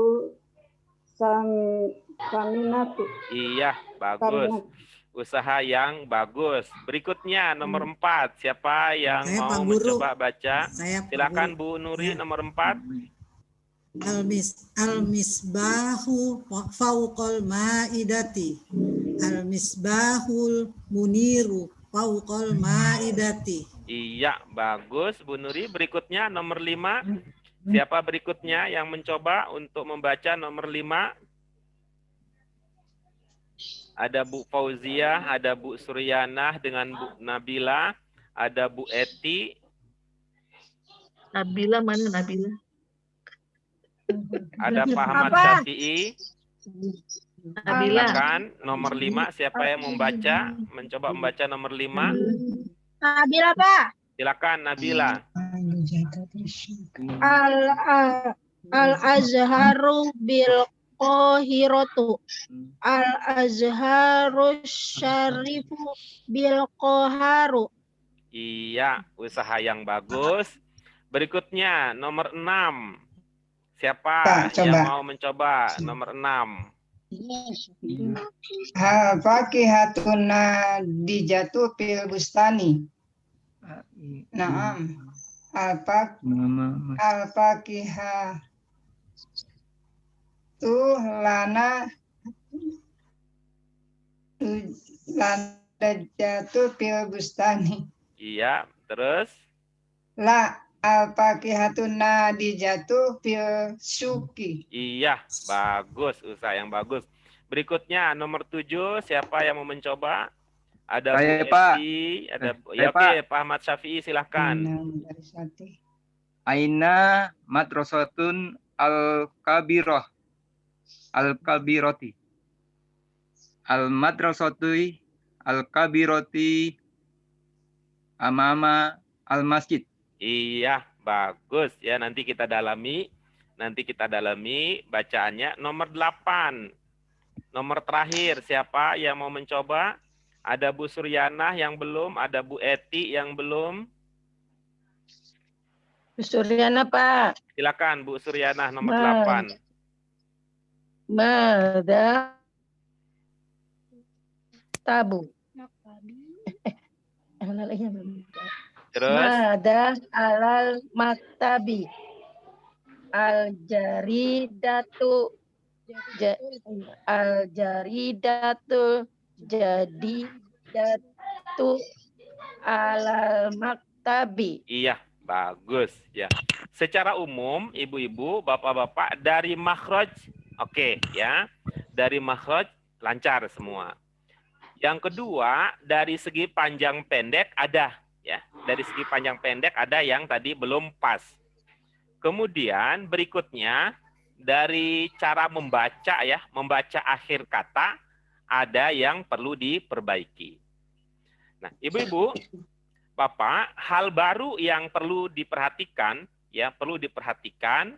saminatu. Iya, bagus. Usaha yang bagus. Berikutnya nomor 4. Siapa yang Saya, mau Pak Guru. mencoba baca? Saya Pak Silakan Guru. Bu Nuri Ya. nomor 4. Al-misbahu fauqal ma'idati. Al-misbahul muniru fauqal ma'idati. Iya, bagus Bu Nuri. Berikutnya nomor 5. Siapa berikutnya yang mencoba untuk membaca nomor 5? Ada Bu Fauzia, ada Bu Suryanah dengan Bu Nabila, ada Bu Eti. Nabila mana Nabila? Ada Pak Ahmad Syafi'i. Nabila. Silakan nomor 5. Siapa yang membaca? Mencoba membaca nomor 5. Nabila Pak. Silakan Nabila. Al-azharu bil qahiratu. Al-azharu syarifu bil qaharu. Iya, usaha yang bagus. Berikutnya nomor 6. Siapa yang mau mencoba nomor 6? Fakihatuna dijatu fil bustani. Naam. Al-fakihah lana jatuh fil bustani. Iya, terus? La al-fakihatuna dijatuh fil syuki. Iya, bagus. Usaha yang bagus. Berikutnya nomor 7. Siapa yang mau mencoba? Ada Saya, Bu Pak. Eti, ada Saya, oke, Pak. Pak Ahmad Syafi'i silahkan. Aina madrasatun al-kabirah. Al-kabirati. Al-madrasatui al-kabirati amama al-masjid. Iya, bagus. Ya, nanti kita dalami bacaannya. Nomor 8. Nomor terakhir, siapa yang mau mencoba? Ada Bu Suryanah yang belum, ada Bu Eti yang belum. Bu Suryana Pak. Silakan Bu Suryanah nomor 8. Mada tabu. Terus Mada alal maktabi. Al jaridatu Al-jaridatu jadidatu alal maktabi. Iya, bagus ya. Secara umum, ibu-ibu, bapak-bapak, dari makhraj, oke ya. Dari makhraj lancar semua. Yang kedua, dari segi panjang pendek ada ya. Dari segi panjang pendek ada yang tadi belum pas. Kemudian berikutnya dari cara membaca ya, membaca akhir kata ada yang perlu diperbaiki. Nah, ibu-ibu, bapak, hal baru yang perlu diperhatikan ya, perlu diperhatikan.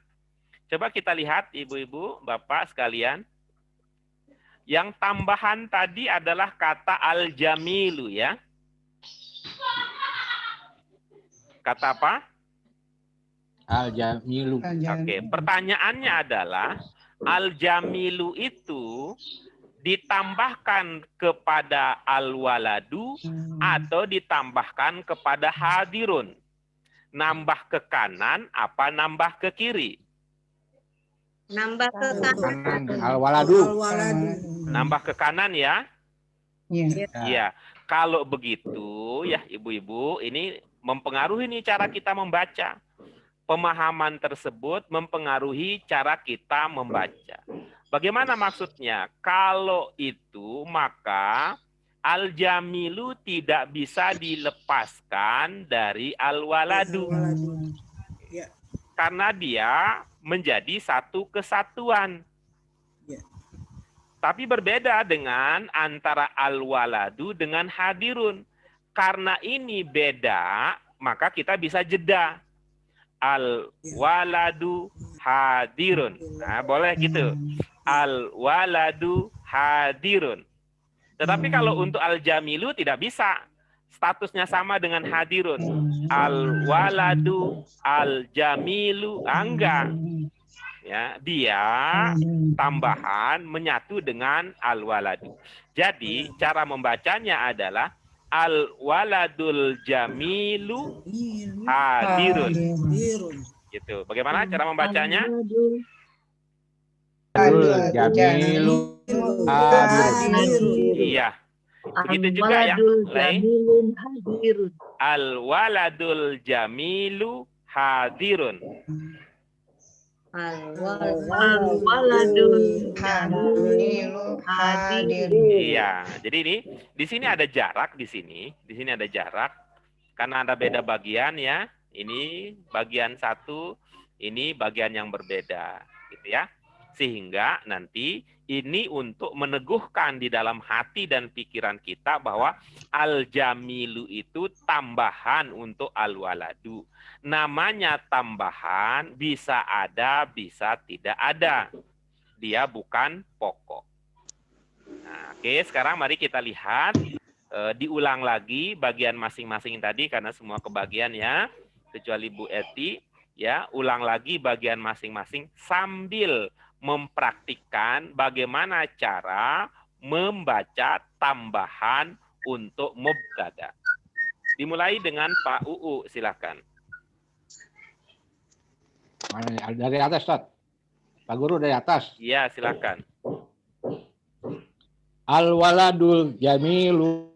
Coba kita lihat ibu-ibu, bapak sekalian. Yang tambahan tadi adalah kata al-jamilu ya. Kata apa? Al-jamilu. Oke, pertanyaannya adalah al-jamilu itu ditambahkan kepada al-waladu atau ditambahkan kepada hadirun? Nambah ke kanan apa nambah ke kiri? Nambah ke kanan. Al-waladu. Nambah ke kanan ya? Iya. Iya. Kalau begitu ya ibu-ibu, ini mempengaruhi nih cara kita membaca. Pemahaman tersebut mempengaruhi cara kita membaca. Bagaimana maksudnya? Kalau itu maka al-jamilu tidak bisa dilepaskan dari al-waladu. Ya. Karena dia menjadi satu kesatuan. Ya. Tapi berbeda dengan antara al-waladu dengan hadirun. Karena ini beda, maka kita bisa jeda. Al-waladu hadirun. Nah, boleh gitu. Al-waladu hadirun. Tetapi kalau untuk al-jamilu tidak bisa. Statusnya sama dengan hadirun. Al-waladu, al-jamilu, enggak. Ya, dia tambahan menyatu dengan al-waladu. Jadi, cara membacanya adalah al-waladul jamilu hadirun. Gitu. Bagaimana cara membacanya? Al-jamilu hadirun. Iya. Begitu juga yang lain. Al-waladul jamilu hadirun. Al-waladul jamilu hadirun. Iya, jadi ini di sini ada jarak di sini ada jarak karena ada beda bagian ya. Ini bagian satu, ini bagian yang berbeda, gitu ya. Sehingga nanti ini untuk meneguhkan di dalam hati dan pikiran kita bahwa al-jamilu itu tambahan untuk al-waladu. Namanya tambahan, bisa ada, bisa tidak ada. Dia bukan pokok. Nah, oke, sekarang mari kita lihat, diulang lagi bagian masing-masing tadi karena semua kebagian ya, kecuali Bu Eti, ya, ulang lagi bagian masing-masing sambil mempraktikkan bagaimana cara membaca tambahan untuk mubtada. Dimulai dengan Pak UU, silakan. Dari atas, Ustaz. Pak Guru dari atas. Iya, silakan. Al-waladul jamilu.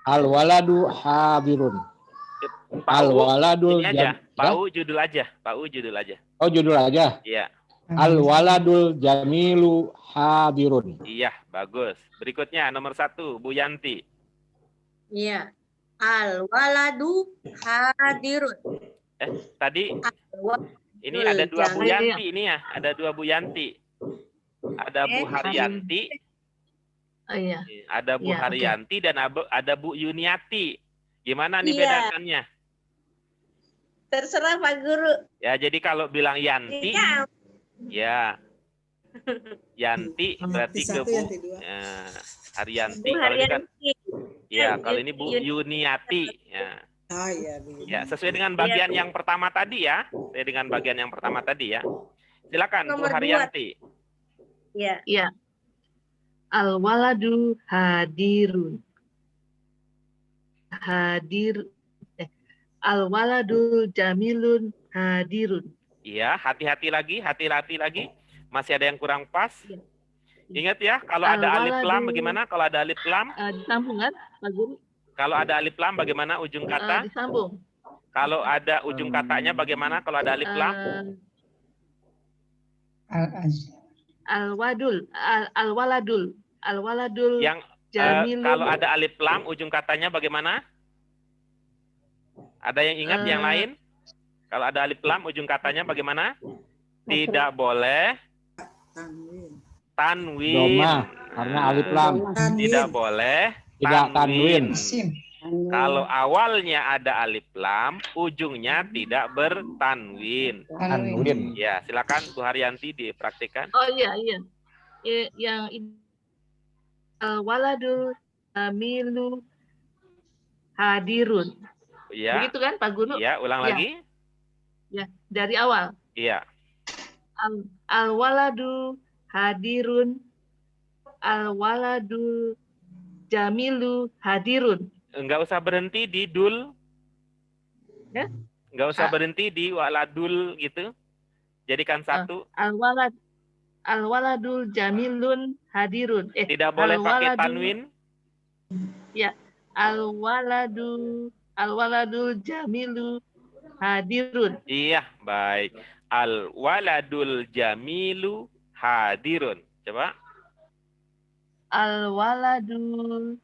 Al-waladu hadirun. Al-waladul ini aja, Pak U judul aja, Pak U judul aja. Oh, judul aja. Iya. Al-waladul jamilu hadirun. Iya, bagus. Berikutnya nomor 1, Bu Yanti. Iya. Al-waladu hadirun. Tadi ini ada 2 Bu Yanti ini ya, ada 2 Bu Yanti. Ada Bu Haryanti. Oh iya. Ada Bu Iya, Haryanti dan ada Bu Yuniati. Gimana nih bedakannya? Terserah Pak Guru. Ya, jadi kalau bilang Yanti, Iya. ya Yanti berarti ke Bu Haryanti. Bu Kalau ini kan, Haryanti. ya kalau ini Bu Yuniati. Ya. Ya, sesuai dengan bagian yang pertama tadi ya. Sesuai dengan bagian yang pertama tadi ya. Silakan Bu Nomor 2. Haryanti. Iya. Iya. Al-waladu hadirun. Al-waladu jamilun hadirun. Iya, hati-hati lagi. Masih ada yang kurang pas. Iya. Ingat ya, kalau ada alif Al-waladu. lam bagaimana? Kalau ada alif lam, Disambung kan, Pak Guru? kalau ada alif lam bagaimana ujung kata? Disambung. Kalau ada ujung katanya bagaimana kalau ada alif lam? Al-Azhar. Al-waladul Yang jamilun. kalau ada alif lam ujung katanya bagaimana? Ada yang ingat yang lain? Kalau ada alif lam ujung katanya bagaimana? Tidak boleh tanwin. Doma, karena alif lam. Tidak boleh Tidak tanwin. Isim. Kalau awalnya ada alif lam, ujungnya tidak bertanwin. Tanwin. Ya, silakan Bu Haryanti dipraktikkan. Oh iya. Yang al-waladul jamilu hadirun. Ya, Begitu kan Pak Guru? ya, ulang Ya. lagi. Ya, dari awal. Iya, Al-waladu hadirun. Al-waladu jamilu hadirun. enggak usah berhenti di dul. Ya? Enggak usah berhenti di waladul gitu. Jadikan satu. Al-waladul jamilun hadirun. Tidak boleh pakai tanwin. Ya, al-waladul jamilu hadirun. Iya, baik. Al waladul jamilu hadirun. Coba. Al-waladul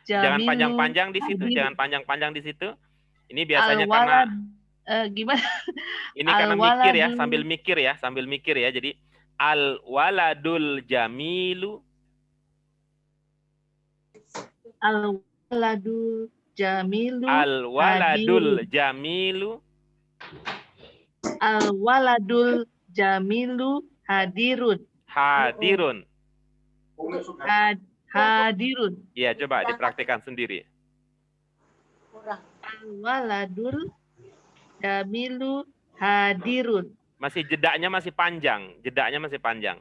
jamilu. Jangan panjang-panjang di situ, hadirun. jangan panjang-panjang di situ. Ini biasanya karena gimana? ini karena mikir ya, Al-waladul- sambil mikir ya. Jadi al waladul jamilu. Al-waladul jamilu. Al waladul jamilu. Al-waladul jamilu hadirun. Hadirun. Hadirun. Ya, coba dipraktikkan sendiri. Kurang. Al-waladul jamilu hadirun. Masih jedanya masih panjang.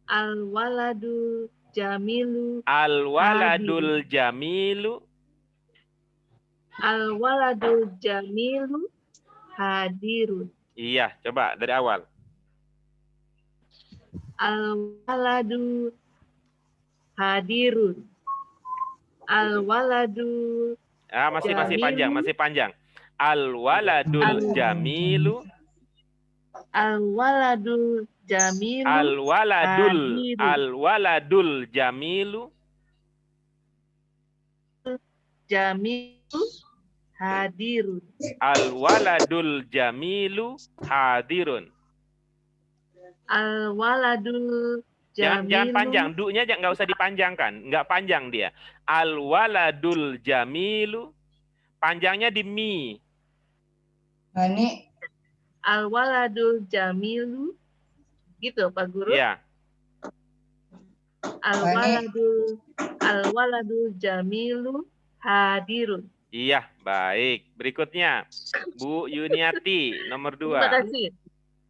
Al-waladul jamilu. Al waladul jamilu. Al-waladul jamilu hadirun. Iya, coba dari awal. Al-waladu hadirun. Al-waladu Masih Jamilu. panjang. Al waladul jamilu. Al-waladul jamilu Al hadirun. waladul jamilu. Jamilu hadirun. Al waladul jamilu hadirun. Al-waladul Jangan jamilu. panjang, du-nya nggak usah dipanjangkan, nggak panjang dia. Al waladul jamilu, panjangnya di mi. Ini Al-waladul jamilu. Gitu Pak Guru. Ya, Al-waladul jamilu hadirun. iya, baik. Berikutnya, Bu Yuniati, nomor 2. Terima kasih.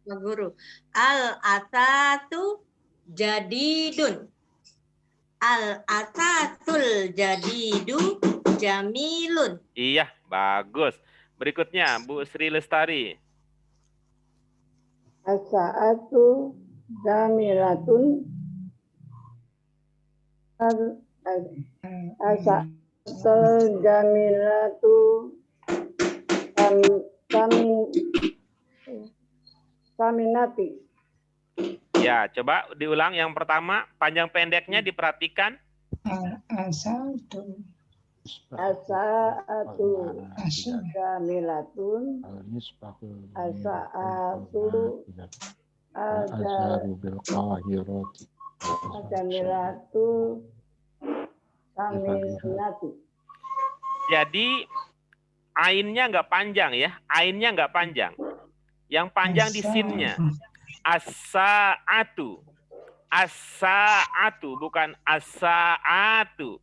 Pak Guru. Al-atatu jadidun. Al-atatul jadidu jamilun. Iya, bagus. Berikutnya, Bu Sri Lestari. As-sa'atu jamilatun. As-sa'atul jamilatu saminati. Ya, coba diulang yang pertama, panjang pendeknya diperhatikan. Al-Azhar. As-sa'atu jamilatun. As-sa'atu jamilatu saminati. Jadi, ainnya nggak panjang ya. Ainnya nggak panjang. Yang panjang di sinnya. As-sa'atu. As-sa'atu, bukan as-sa'atu.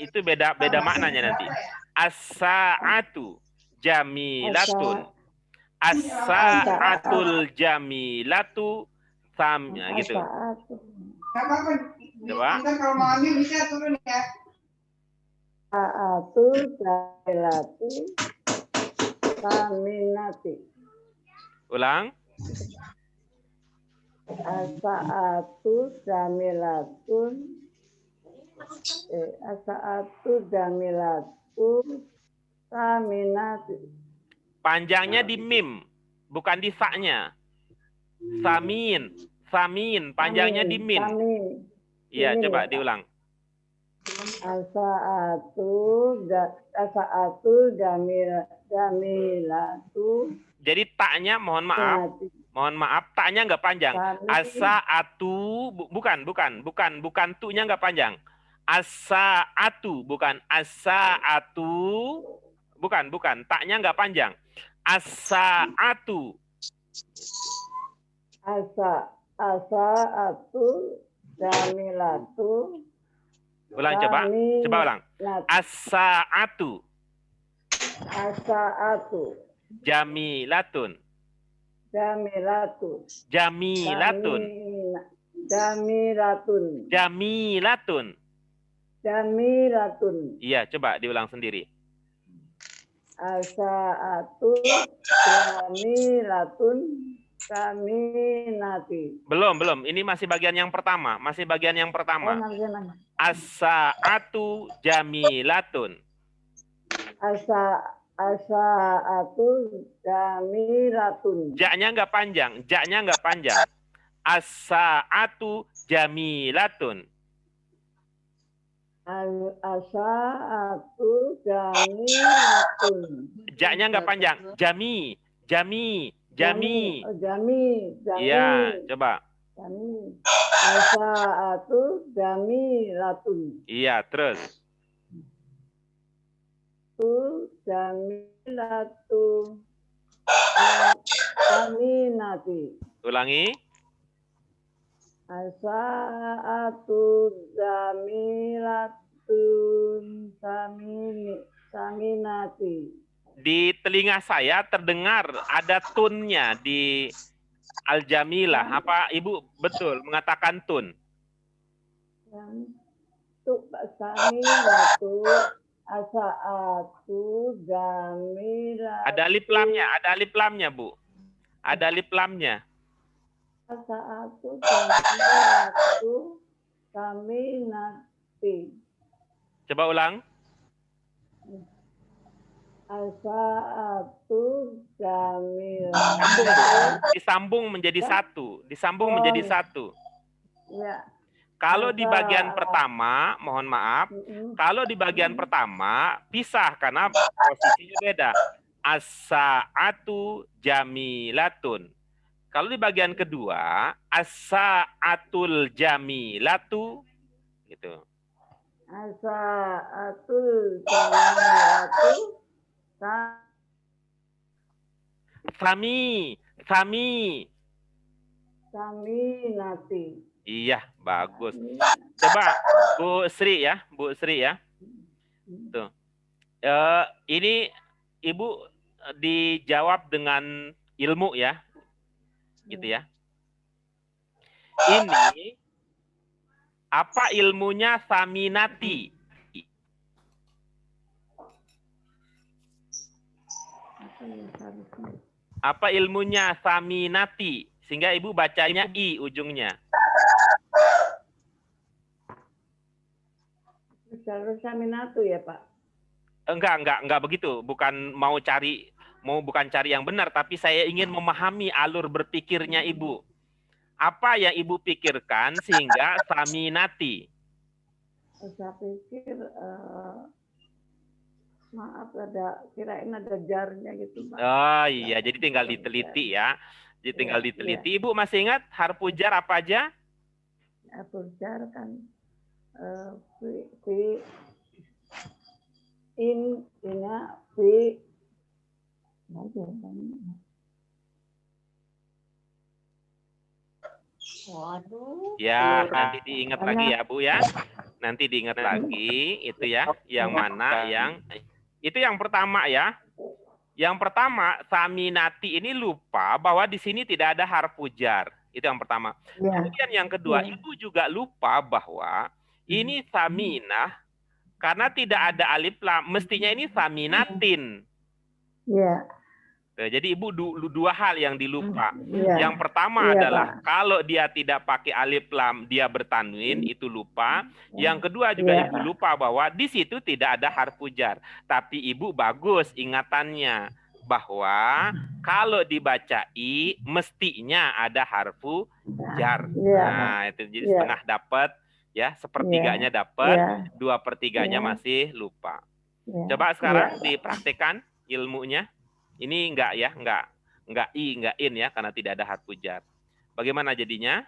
Itu beda maknanya nanti. As-sa'atu jamilatun. As-sa'atul jamilatu gitu. Coba. Kalau mau ambil bisa turun ya. As-sa'atu jamilatu saminati. Ulang. As-sa'atu jamilatun. As-sa'atu jamilatun saminati. Panjangnya di mim, bukan di sa-nya. Samin, samin, panjangnya di min. Samin. Iya, Min coba ya, Pak? diulang. As-sa'atu jamilatu. Jadi taknya mohon maaf, taknya nggak panjang. Samin. As-sa'atu, bukan tu-nya nggak panjang. As-sa'atu, bukan as-sa'atu, bukan, taknya nggak panjang. As-sa'atu. As-sa'atu jamilatu. Ulang coba ulang. As-sa'atu As-sa'atu jamilatun. jamilatun. Jamilatun. Jamilatun. Jamilatun. Jamilatun. Iya, coba diulang sendiri. As-sa'atu jamilatun saminati. Belum. Ini masih bagian yang pertama. Oh, nanti. As-sa'atu jamilatun. As-sa'atu jamilatun. Ja-nya nggak panjang. As-sa'atu jamilatun. As-sa'atu jamilatun. Ja-nya nggak panjang. Jami. Oh, jami. Iya, coba. Jami. As-sa'atu jamilatun. Iya, terus. Tu jamilatu saminati. Ulangi. As-sa'atu jamilatun saminati. Di telinga saya terdengar ada tunnya di Al-Jamilah. Apa Ibu betul mengatakan tun? Tu saminatu as-sa'atu jamilatun. Ada alif lamnya, Bu. Ada alif lamnya. As-sa'atu jamilatu saminati. Coba ulang. As-sa'atu jamilatun. Disambung menjadi satu. Menjadi satu. Ya. Kalau di bagian pertama, mohon maaf. Kalau di bagian pertama, pisah karena posisinya beda. As-sa'atu jamilatun. Kalau di bagian kedua, as-sa'atul jamilatu. Gitu. As-sa'atul jamilatu. Saminati. Iya, bagus. Coba Bu Sri ya. Tuh. Ini Ibu dijawab dengan ilmu ya. Gitu ya. Ini apa ilmunya saminati? Apa ilmunya saminati? Sehingga Ibu bacanya I ujungnya. Jalur saminatu ya, Pak? Enggak begitu. Bukan cari yang benar, tapi saya ingin memahami alur berpikirnya Ibu. Apa yang Ibu pikirkan sehingga saminati? Saya pikir maaf kirain ada jarnya gitu, Pak. Oh iya, jadi tinggal diteliti ya. Diteliti. Ibu masih ingat harfu jar apa aja? Harfu jar kan Waduh. Ya, nanti diingat lagi ya, Bu ya. Nanti diingat lagi itu ya, yang mana itu yang pertama ya. Yang pertama, saminati ini lupa bahwa di sini tidak ada harfu jar. Itu yang pertama. Kemudian yang kedua, Ibu juga lupa bahwa ini saminah karena tidak ada alif lam, mestinya ini saminatin. Iya. Jadi Ibu dua hal yang dilupa. Iya. Yang pertama Iya, adalah Pak. kalau dia tidak pakai alif lam, dia bertanwin, itu lupa. Yang kedua juga Iya, Ibu Pak. lupa bahwa di situ tidak ada harfu jar. Tapi Ibu bagus ingatannya bahwa kalau dibaca i mestinya ada harfu jar. Iya, Nah, itu jadi Iya. setengah dapat ya, sepertiganya dapat, Iya. 2/3-nya Iya. masih lupa. Iya. Coba sekarang Iya, Pak. dipraktekkan ilmunya. Ini enggak ya, enggak i, enggak in ya, karena tidak ada harfu jar. Bagaimana jadinya?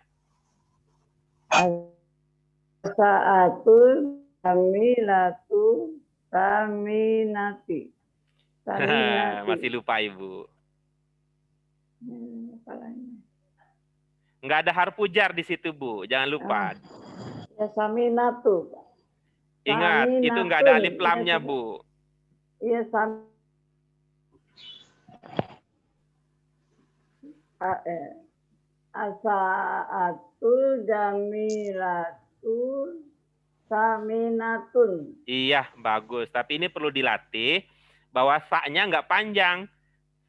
Sa'atul samilatu saminati. Masih lupa Ibu. Apalagi? Enggak ada harfu jar di situ, Bu. Jangan lupa. Ya saminatu. Ingat, itu enggak ada alif lamnya, Bu. Iya Asa'atul jamilatu saminatun. Iya, bagus. Tapi ini perlu dilatih bahwa sa-nya enggak panjang.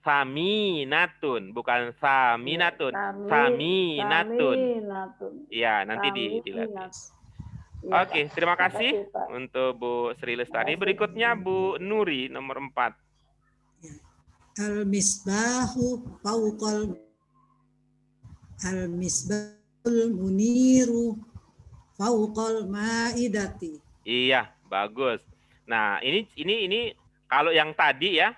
Saminatun, bukan saminatun. Saminatun. Iya, nanti dilatih. Oke, terima kasih untuk Bu Sri Lestari. Berikutnya Bu Nuri nomor 4. Al-misbahu fauqal al-misbahul muniru fauqal maidati. Iya, bagus. Nah, ini kalau yang tadi ya,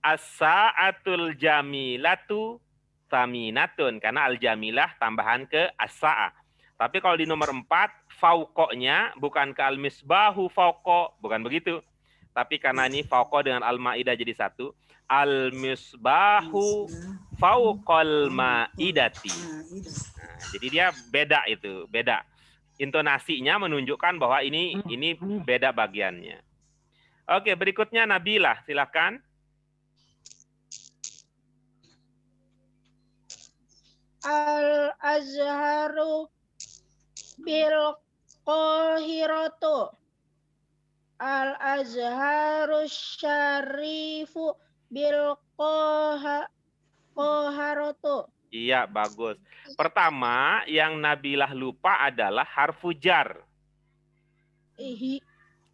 as-sa'atul jamilatu saminatun, karena al-jamilah tambahan ke as-sa'a. Tapi kalau di nomor 4, fauqonya bukan ke al-misbahu fauqo, bukan begitu. Tapi karena ini fauqo dengan al-maidah jadi satu, al-misbahu fauqal maidati. Nah, jadi dia beda itu, beda. Intonasinya menunjukkan bahwa ini beda bagiannya. Oke, berikutnya Nabila, silakan. Al-Azharu bil Qahiratu. Al-Azharu syarifu bil Qaharatu. Iya, bagus. Pertama, yang Nabilah lupa adalah harfu jar.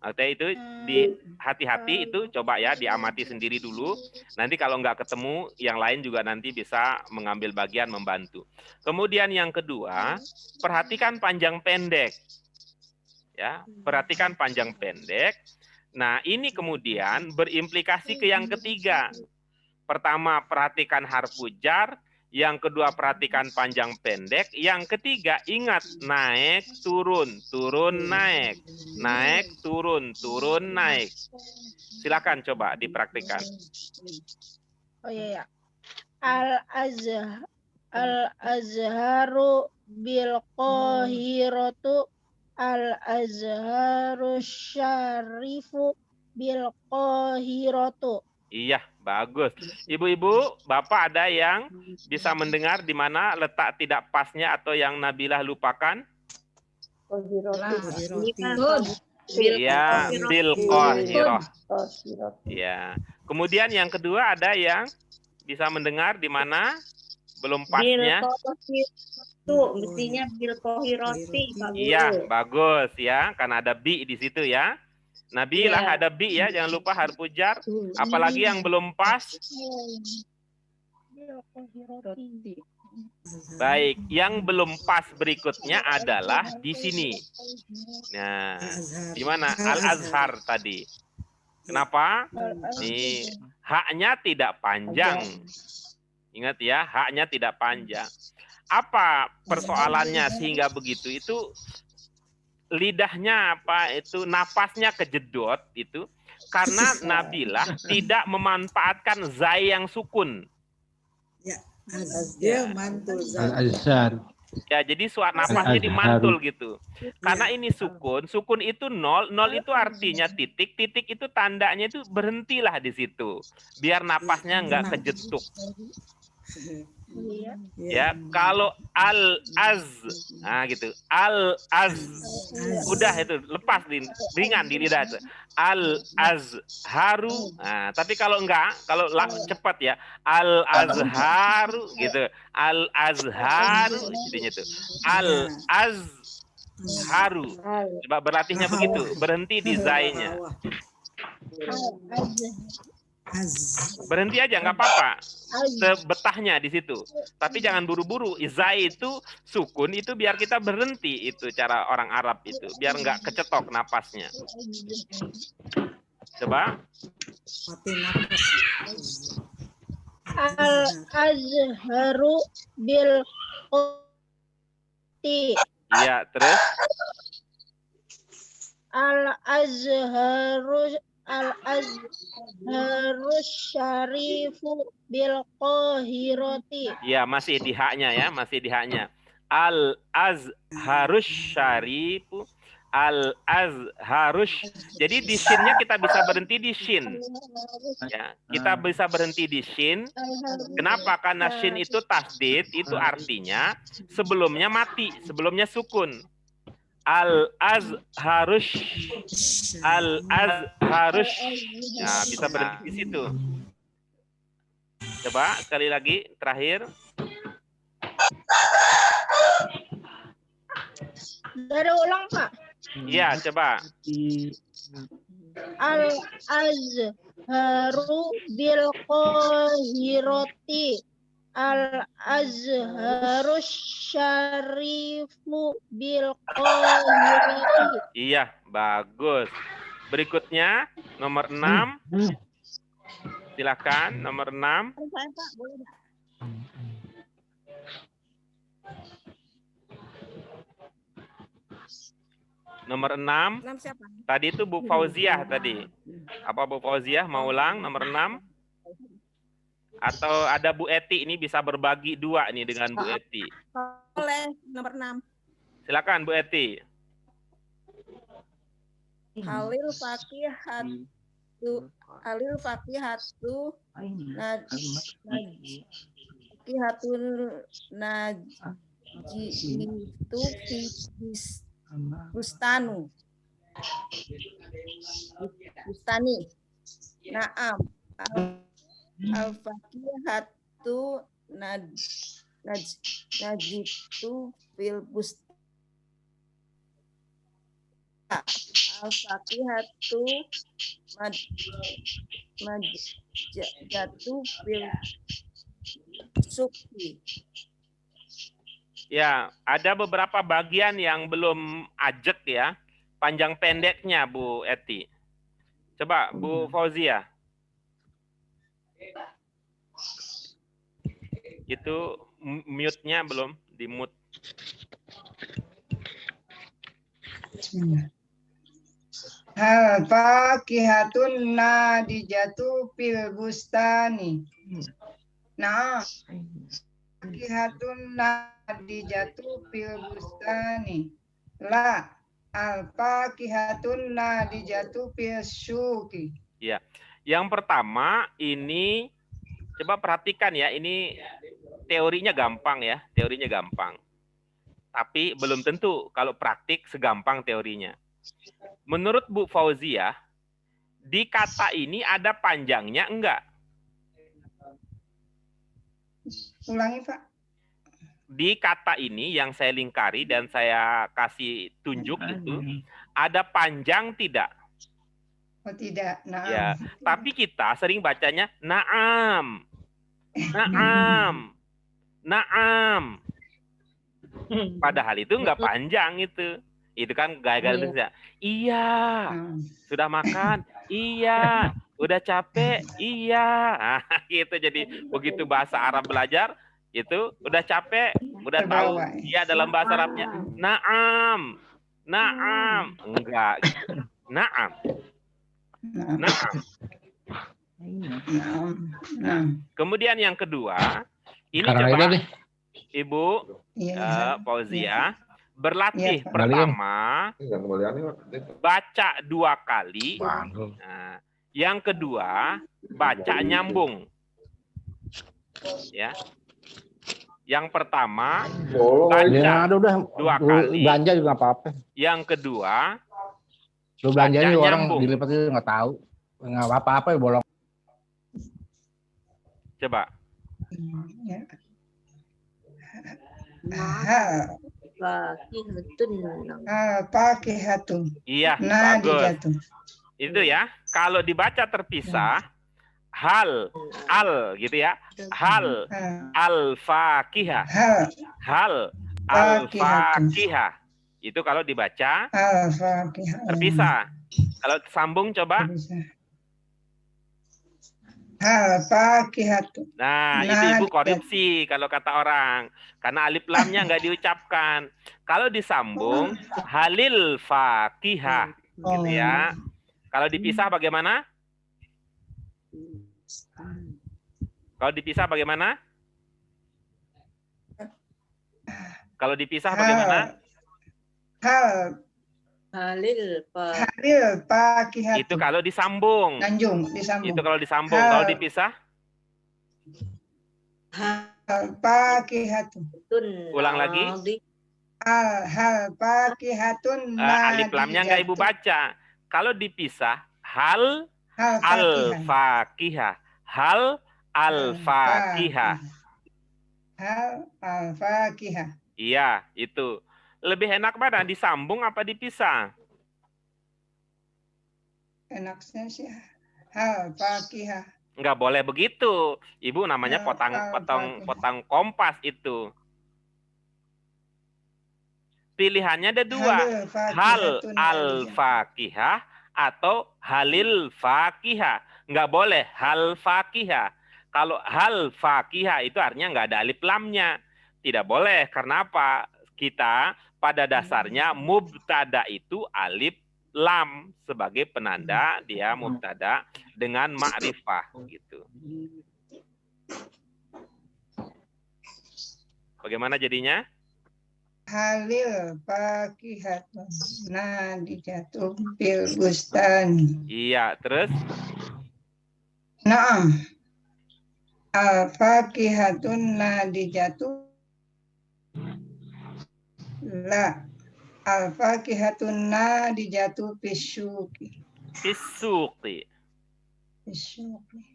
Oke, itu di hati-hati itu coba ya diamati sendiri dulu. Nanti kalau nggak ketemu, yang lain juga nanti bisa mengambil bagian membantu. Kemudian yang kedua, perhatikan panjang pendek. Ya, perhatikan panjang pendek. Nah, ini kemudian berimplikasi ke yang ketiga. Pertama, perhatikan harfu jar. Yang kedua, perhatikan panjang pendek. Yang ketiga, ingat naik, turun, turun, naik. Naik, turun, turun, naik. Silakan coba dipraktikkan. Oh iya, Al-Azharu bil Qahiratu. Al-Azharu syarifu bil Qahiratu. Iya, bagus. Ibu-ibu, Bapak ada yang bisa mendengar di mana letak tidak pasnya atau yang Nabilah lupakan? Iya, bil qahirah. Iya. Kemudian yang kedua ada yang bisa mendengar di mana belum pasnya? Itu mestinya bil qahirati. Iya, bagus ya, karena ada bi di situ ya. Nabilah ada bi ya, jangan lupa harfu jar. Apalagi yang belum pas. Baik, yang belum pas berikutnya adalah di sini. Nah, di mana? Al-Azhar tadi. Kenapa? Nih, haknya tidak panjang. Ingat ya, haknya tidak panjang. Apa persoalannya sehingga begitu? Itu lidahnya apa itu napasnya kejedot itu karena Nabilah tidak memanfaatkan zai yang sukun. Ya, dia mantul zai. Al-Azhar. Ya, jadi suara napasnya dimantul gitu. Karena ini sukun, sukun itu nol, nol itu artinya titik, titik itu tandanya itu berhentilah di situ. Biar napasnya nggak kejetuk. Iya. Ya, kalau al-az, nah gitu, al-az, udah itu lepas ringan di lidah itu. Al-azharu, nah, tapi kalau enggak, kalau cepat ya, al-azharu gitu, al-azharu, jadinya tuh, al-azharu. Coba berlatihnya begitu, berhenti di zainya. Berhenti aja nggak apa-apa, sebetahnya di situ. Tapi jangan buru-buru. Izai itu sukun itu biar kita berhenti, itu cara orang Arab itu, biar nggak kecetok napasnya. Coba. Al-azharu bil qoti. Iya, terus Al-azharu syarifu bil qahirati. ya, masih di haknya ya, masih di haknya. Al-azharus syarifu, al-azharus. Jadi di shinnya kita bisa berhenti di shin. Ya, kita bisa berhenti di shin. Kenapa? Karena shin itu tasdid, itu artinya sebelumnya mati, sebelumnya sukun. Al-azharus, al-azharus. Nah, bisa berhenti di situ. Coba sekali lagi, terakhir. Dari ulang, Pak. Iya, coba. Al-azharu bil qahirati. Al-azharu syarifu bil qahirati. Iya, bagus. Berikutnya nomor 6. Silakan nomor 6. Nomor 6. Tadi itu Bu Fauziah tadi. Apa Bu Fauziah mau ulang nomor 6? Atau ada Bu Eti, ini bisa berbagi dua nih dengan Bu Eti. Boleh, nomor 6. Silakan Bu Eti. Halil fakihatu najitu bustani. Naam. Al-fakihatu najitu fil bustani. Al-fakihatu jatuh fil suki. Ya, ada beberapa bagian yang belum ajek ya. Panjang pendeknya Bu Eti. Coba Bu Fauzia. Itu mute-nya belum di-mute. Hal fakihatun nadijatu fil bustani. Nah, fakihatun nadijatu fil bustani. La al fakihatun nadijatu fil syuki. Ya. Yang pertama ini coba perhatikan ya, ini teorinya gampang ya, teorinya gampang. Tapi belum tentu kalau praktik segampang teorinya. Menurut Bu Fauzia, di kata ini ada panjangnya enggak? Ulangi, Pak. Di kata ini yang saya lingkari dan saya kasih tunjuk itu, ada panjang tidak? Oh tidak, naam. Ya, tapi kita sering bacanya naam. Naam. Naam. Padahal itu enggak panjang itu. Itu kan gaya-gaya Indonesia. Iya. Sudah makan? Iya. Udah capek? Iya. Nah, gitu. Jadi begitu bahasa Arab belajar, itu udah capek, udah tahu iya dalam bahasa Arabnya. Naam. Naam. Enggak. Naam. Naam. Kemudian yang kedua, ini coba Ibu Fauzia berlatih pertama baca 2 kali. Nah, yang kedua baca nyambung. Ya. Yang pertama Ya, baca udah 2 kali. belanja juga nggak apa-apa. Yang kedua Lu belanjanya baca orang nyambung. dilipat itu nggak tahu. Nggak apa-apa ya bolong. Coba. Ya. Al-Fakihatun. Iya, Nah, bagus. dijatuh. Itu ya. Kalau dibaca terpisah, hal, al gitu ya. Hal, al-fakihah. Hal, al-fakihah. Itu kalau dibaca Al-Fakihah. terpisah. Kalau sambung coba. Al-Fakihatun. Nah, itu Ibu korupsi kalau kata orang. Karena alif lamnya nggak diucapkan. Kalau disambung, halil fakihah. Gitu ya. Kalau dipisah bagaimana? Kalau dipisah bagaimana? Kalau dipisah bagaimana? Halil Fakihatun. Itu kalau disambung. Disambung. Itu kalau disambung. Kalau dipisah? Al-Fakihatun. Ulang lagi. Al-Fakihatun. Alif lamnya nggak Ibu baca. Kalau dipisah, hal al-fakihah. Hal al-fakihah. Hal al-fakihah. Iya, itu. Lebih enak mana? Disambung apa dipisah? Enaknya sih al-fakihah. Nggak boleh begitu. Ibu namanya potong kompas itu. Pilihannya ada 2. Hal al-fakihah atau halil fakihah. Nggak boleh hal fakihah. Kalau hal fakihah itu artinya nggak ada alif lamnya. Tidak boleh. Karena apa? Kita pada dasarnya mubtada itu alif lam sebagai penanda dia mubtada dengan ma'rifah gitu. Bagaimana jadinya? Halil fakihatun. Nah, dijatuh bil bustani. Iya, terus? Naam. Al-fakihatun nah dijatuh. La. Al-fakihatun nah dijatuh bisyuki. Bisuki.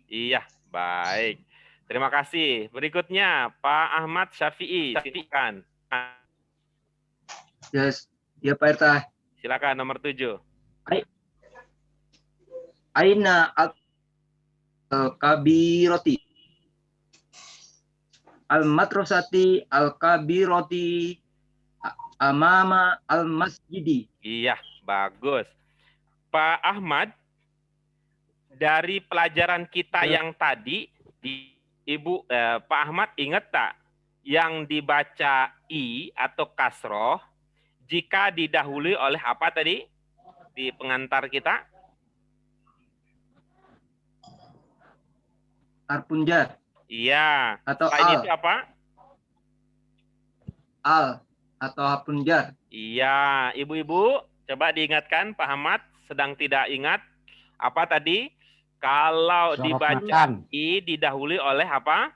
Iya, baik. Terima kasih. Berikutnya Pak Ahmad Syafi'i. Silakan. Yes. Ya Pak Irta. Silakan nomor 7. Aina al-kabiroti. Al-madrasati al-kabiroti amama al-masjidi. Iya, bagus. Pak Ahmad, dari pelajaran kita yang tadi, Pak Ahmad ingat tak? Yang dibaca i atau kasroh, jika didahului oleh apa tadi? Di pengantar kita? Harfun jar. Iya. Atau Selain al. itu apa? Al atau harfun jar. Iya, ibu-ibu, coba diingatkan Pak Ahmad sedang tidak ingat apa tadi? Kalau Zorof dibaca makan. i didahului oleh apa?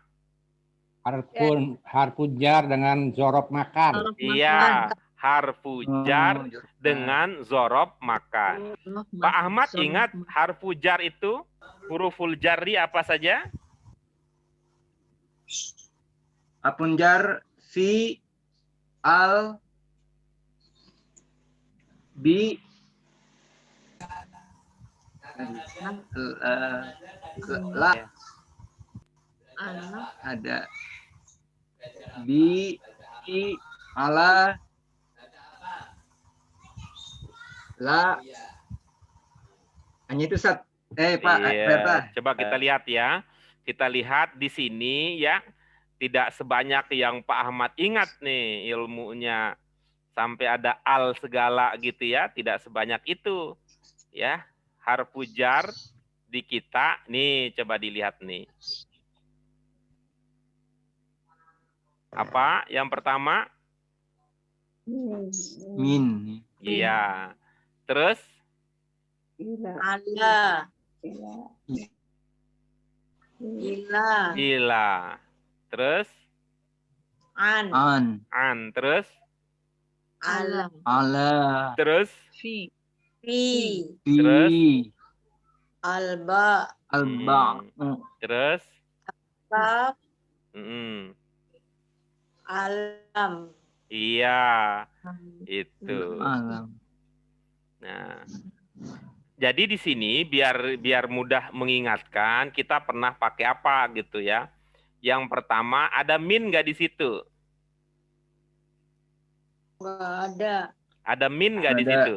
Harfun jar dengan zorof makan. Iya, harfu jar dengan zorof makan. Pak Ahmad ingat harfu jar itu huruful jarri apa saja? Harfun jar fi al bi la ada bi ala la hanya itu Pak Iya. Coba kita lihat ya. Kita lihat di sini ya. Tidak sebanyak yang Pak Ahmad ingat nih ilmunya. Sampai ada al segala gitu ya. Tidak sebanyak itu. Ya. Harfu jar di kita. Nih coba dilihat nih. Apa? Yang pertama? Min. Iya. Terus? Ala. Ila. Ila. Terus? An. Terus Ala. Ala. terus Fi. Fi. Terus? Fi. Alba. Alba. terus Kaf. Mm-mm. Alam. Iya, itu. Alam. Nah, jadi di sini biar mudah mengingatkan, kita pernah pakai apa gitu ya. Yang pertama, ada min nggak di situ? Nggak ada. Ada min nggak di Ada. situ?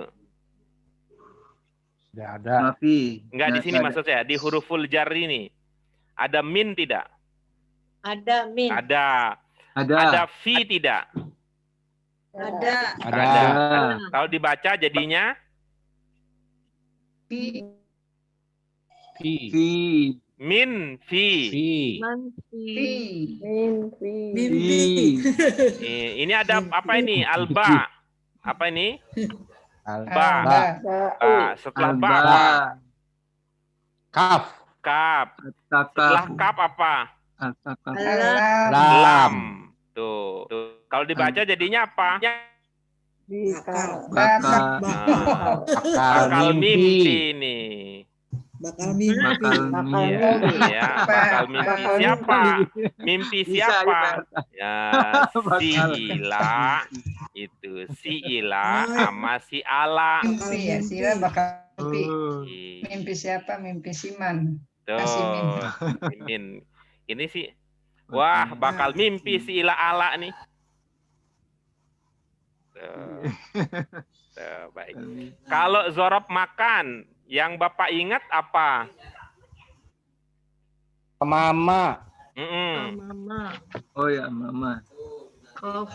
Tidak ada. Mafi. Nggak di sini Nggak ada. maksud saya, di huruful jar ini. Ada min tidak? Ada min. Ada. Ada. Ada fi tidak? Ada. Ada. Kalau dibaca jadinya Fi. Fi. Fi. min fi. Fi. Manfi. Fi. Mimpi. Ini ada apa ini? Alba. Apa ini? Ba. Ba. Ba. Setelah ba Alba. apa? Kaf. Kap. Takaf. Setelah kap apa? Takaf. Alam. Lam. Tuh. Kalau dibaca jadinya apa? Bikal. Bakal. Nah, Bakal bakal mimpi mimpi. ini. Bakal mimpi. Bakal Iya, ya, bakal mimpi Bakal siapa? Mimpi Bisa, siapa? bisa. Ya, Bakal. si Ila itu, si Ila sama si Ala. Mimpi ya, sila bakal mimpi. Ih, Mimpi siapa? Mimpi Siman. Tuh, Kasih Min. Ini sih, wah bakal mimpi si Ila Ala nih. Tuh. Tuh, baik. Kalau Zorob makan, yang Bapak ingat apa? Mama. Mm-mm. Mama. Oh ya, Mama. Kau.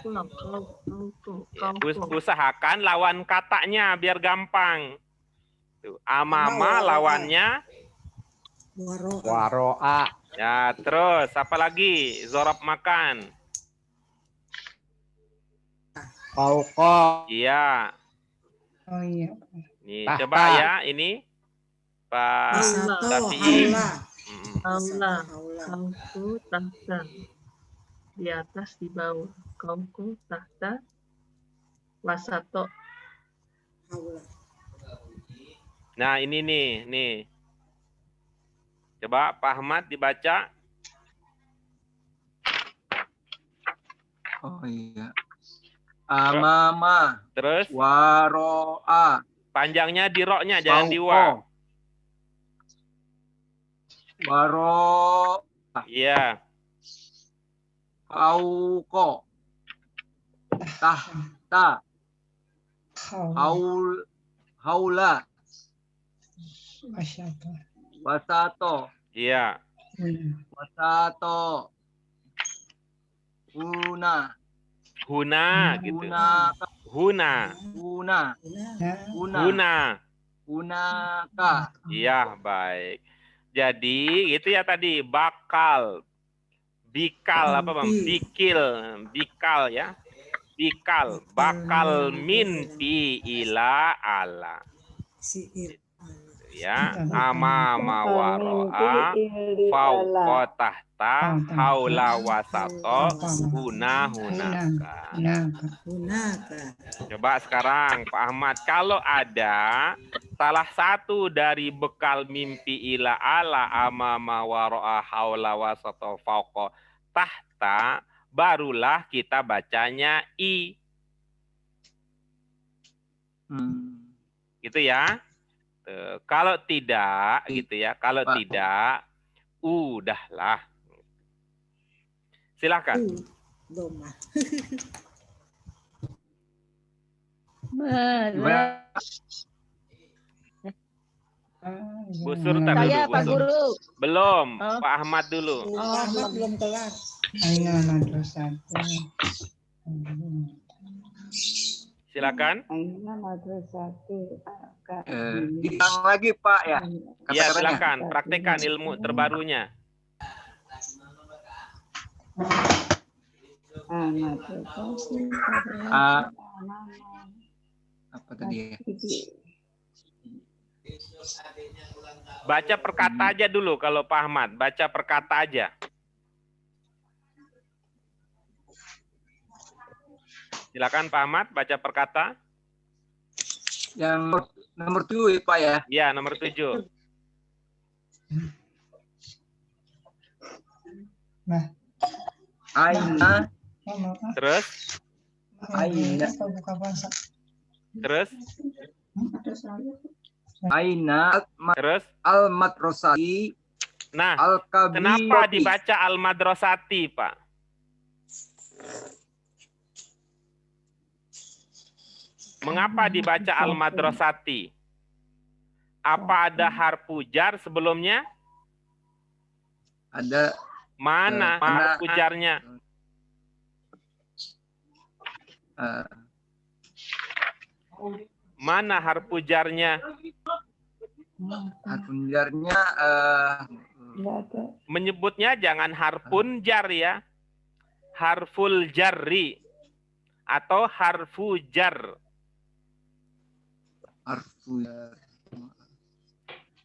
Ya, usahakan lawan katanya biar gampang. Tuh, amama lawannya Waro. Waroa. ya, terus apa lagi? Zorob makan. Fauqa. Iya. Oh iya. Nih, Tahta. coba ya ini. Pak Wasato. Syafi'i. Haula. Mm-mm. Aula. Haula. Kauku tahta. Di atas, di bawah. Kauku tahta. Wasato. Haula. Nah, ini nih. Coba Pak Ahmad dibaca. Oh iya. Amama. Terus Waro'a. panjangnya di ro-nya, jangan di wa. Fauqa. Waro. Iya. Fauqa. Tahta. Haula. Masya Allah. Wasato. Iya. Wasato. Huna. Huna gitu. Huna. Huna. Huna. Huna. Hunaka. Iya, baik. Jadi itu ya tadi bakal, bikal apa bang? Bikal ya. Bikal, bakal mimpi ila ala. Ya, amama waro'a, fauqa tahta, haula wasato, hunaka. Coba sekarang Pak Ahmad, kalau ada salah satu dari bekal mimpi ila ala, amama waro'a, haula wasato, fauqa tahta, barulah kita bacanya i. Gitu ya. Tuh. Kalau tidak gitu ya, kalau tidak udahlah. Silakan. Doma. Bu Sur, tar Saya dulu, Bu Pak Sur. Guru. Belum, Pak Ahmad dulu. Ahmad belum kelar. Aina madrasah. Silakan. Aina madrasati. Diulang lagi Pak ya. Ya, Kata-katanya. silakan praktekkan ilmu terbarunya. Apa tadi ya? Baca perkata aja dulu kalau Pak Ahmad, baca perkata aja. Silakan Pak Ahmad baca perkata. Yang nomor 7 Pak ya. Ya, nomor 7. Nah, Aina. Terus? Aina. Buka puasa. Terus? Aina. Terus? Al-madrasati. Nah, Al-kabirati. kenapa dibaca al-madrasati, Pak? Mengapa dibaca al-madrasati? Apa ada harfu jar sebelumnya? Ada. Mana harfu jarnya? Mana harfu jarnya? Harfu jarnya menyebutnya jangan harfun jar ya. Harful jarri atau harfu jar. harfu jar.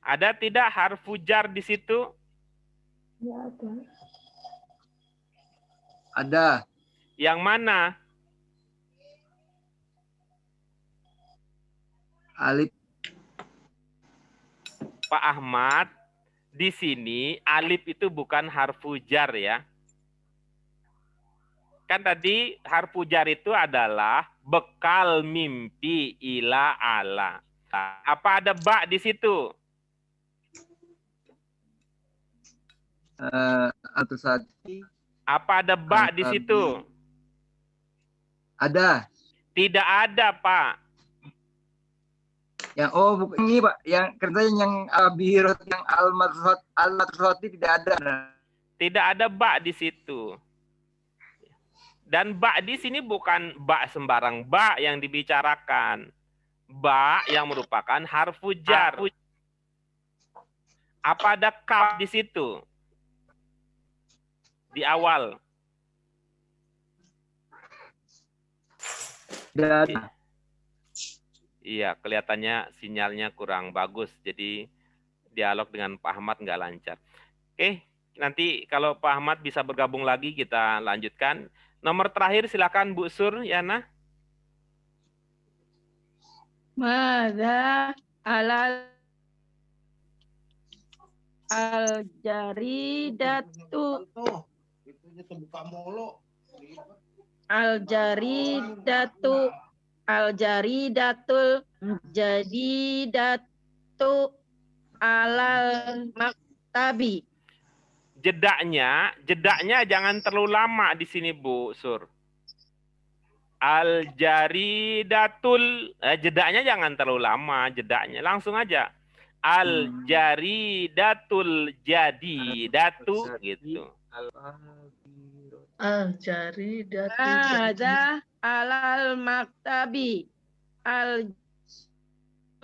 Ada tidak harfu jar di situ? Ya, ada. Ada. Yang mana? Alif. Pak Ahmad, di sini alif itu bukan harfu jar ya. Kan tadi harfu jar itu adalah bekal mimpi ila ala. Apa ada ba di situ? Atau sati. Apa ada ba di situ? Ada. Tidak ada, Pak. Yang bukan ini Pak, yang kerjanya yang bihirot yang al-madrasati tidak ada. Tidak ada ba di situ. Dan ba di sini bukan ba sembarang ba yang dibicarakan. Ba yang merupakan harfu jar. Apa ada kaf di situ? Di awal. Tidak. Iya, kelihatannya sinyalnya kurang bagus. Jadi dialog dengan Pak Ahmad nggak lancar. Oke, nanti kalau Pak Ahmad bisa bergabung lagi kita lanjutkan. Nomor terakhir silakan Bu Sur, Yana. Mada alal al-jaridatu al-jaridatul jadidatu alal maktabi. Jedaknya jangan terlalu lama di sini Bu Sur. Al-jaridatul, jedaknya jangan terlalu lama, jedaknya langsung aja. Al-jaridatul jadidatu gitu. Al-jaridatu Ada alal maktabi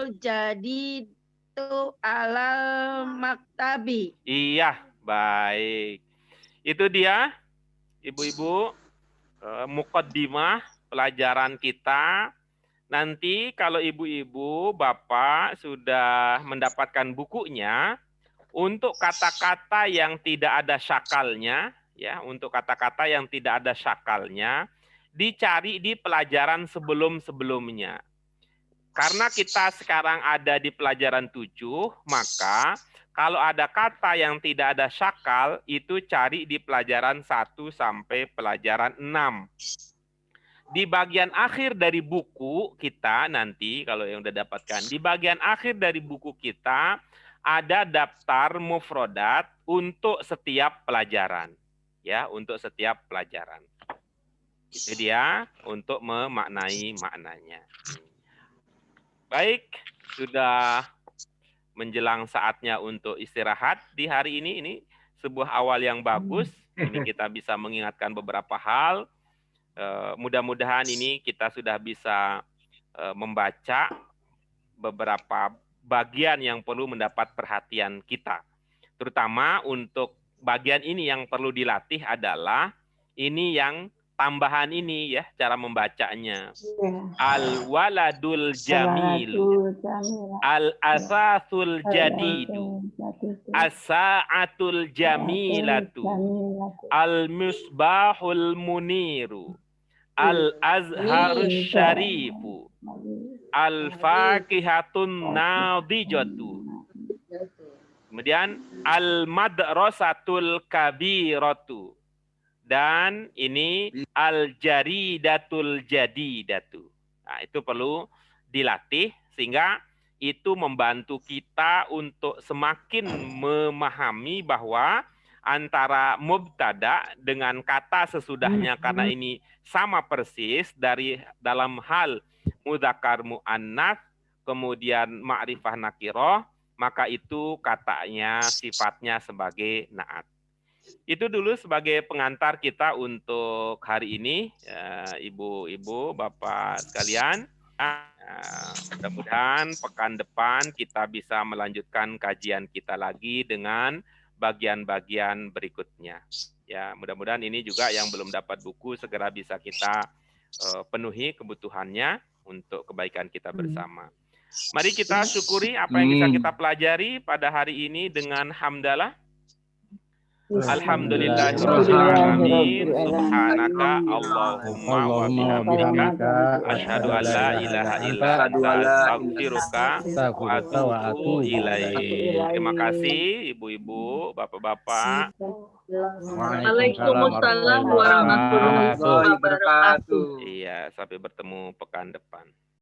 al-jadidu alal maktabi. Iya, baik. Itu dia, ibu-ibu, muqaddimah pelajaran kita. Nanti kalau ibu-ibu, bapak sudah mendapatkan bukunya, untuk kata-kata yang tidak ada syakalnya, ya, untuk kata-kata yang tidak ada syakalnya, dicari di pelajaran sebelum-sebelumnya. Karena kita sekarang ada di pelajaran 7, maka kalau ada kata yang tidak ada syakal, itu cari di pelajaran 1 sampai pelajaran 6. Di bagian akhir dari buku kita nanti, kalau yang udah dapatkan, di bagian akhir dari buku kita, ada daftar mufrodat untuk setiap pelajaran. Ya, untuk setiap pelajaran. Itu dia untuk memaknai maknanya. Baik, sudah menjelang saatnya untuk istirahat di hari ini. Ini sebuah awal yang bagus. Ini kita bisa mengingatkan beberapa hal. Mudah-mudahan ini kita sudah bisa membaca beberapa bagian yang perlu mendapat perhatian kita. Terutama untuk bagian ini yang perlu dilatih adalah ini yang tambahan ini ya, cara membacanya. Al-waladul jamilu, al-asasul jadidu, as-sa'atul jamilatu, al-misbahul muniru, Al-azharus syarifu. Al-fakihatun nadijatu. Kemudian al-madrasatul kabiratu. Dan ini al-jaridatul jadidatu. Nah, itu perlu dilatih sehingga itu membantu kita untuk semakin memahami bahwa antara mubtada dengan kata sesudahnya karena ini sama persis dari dalam hal mudzakkar muannats kemudian ma'rifah nakirah, maka itu katanya sifatnya sebagai naat. Itu dulu sebagai pengantar kita untuk hari ini, ibu-ibu, bapak sekalian. Mudah-mudahan pekan depan kita bisa melanjutkan kajian kita lagi dengan bagian-bagian berikutnya. Ya, mudah-mudahan ini juga yang belum dapat buku segera bisa kita penuhi kebutuhannya untuk kebaikan kita bersama. Mari kita syukuri apa yang bisa kita pelajari pada hari ini dengan hamdalah. Alhamdulillahirrahmanirrahim. Subhanaka Allahumma wa bihamdika asyhadu an la ilaha illa anta astaghfiruka wa atubu ilaik. Terima kasih ibu-ibu, bapak-bapak. Waalaikumsalam warahmatullahi wabarakatuh. Iya, sampai bertemu pekan depan.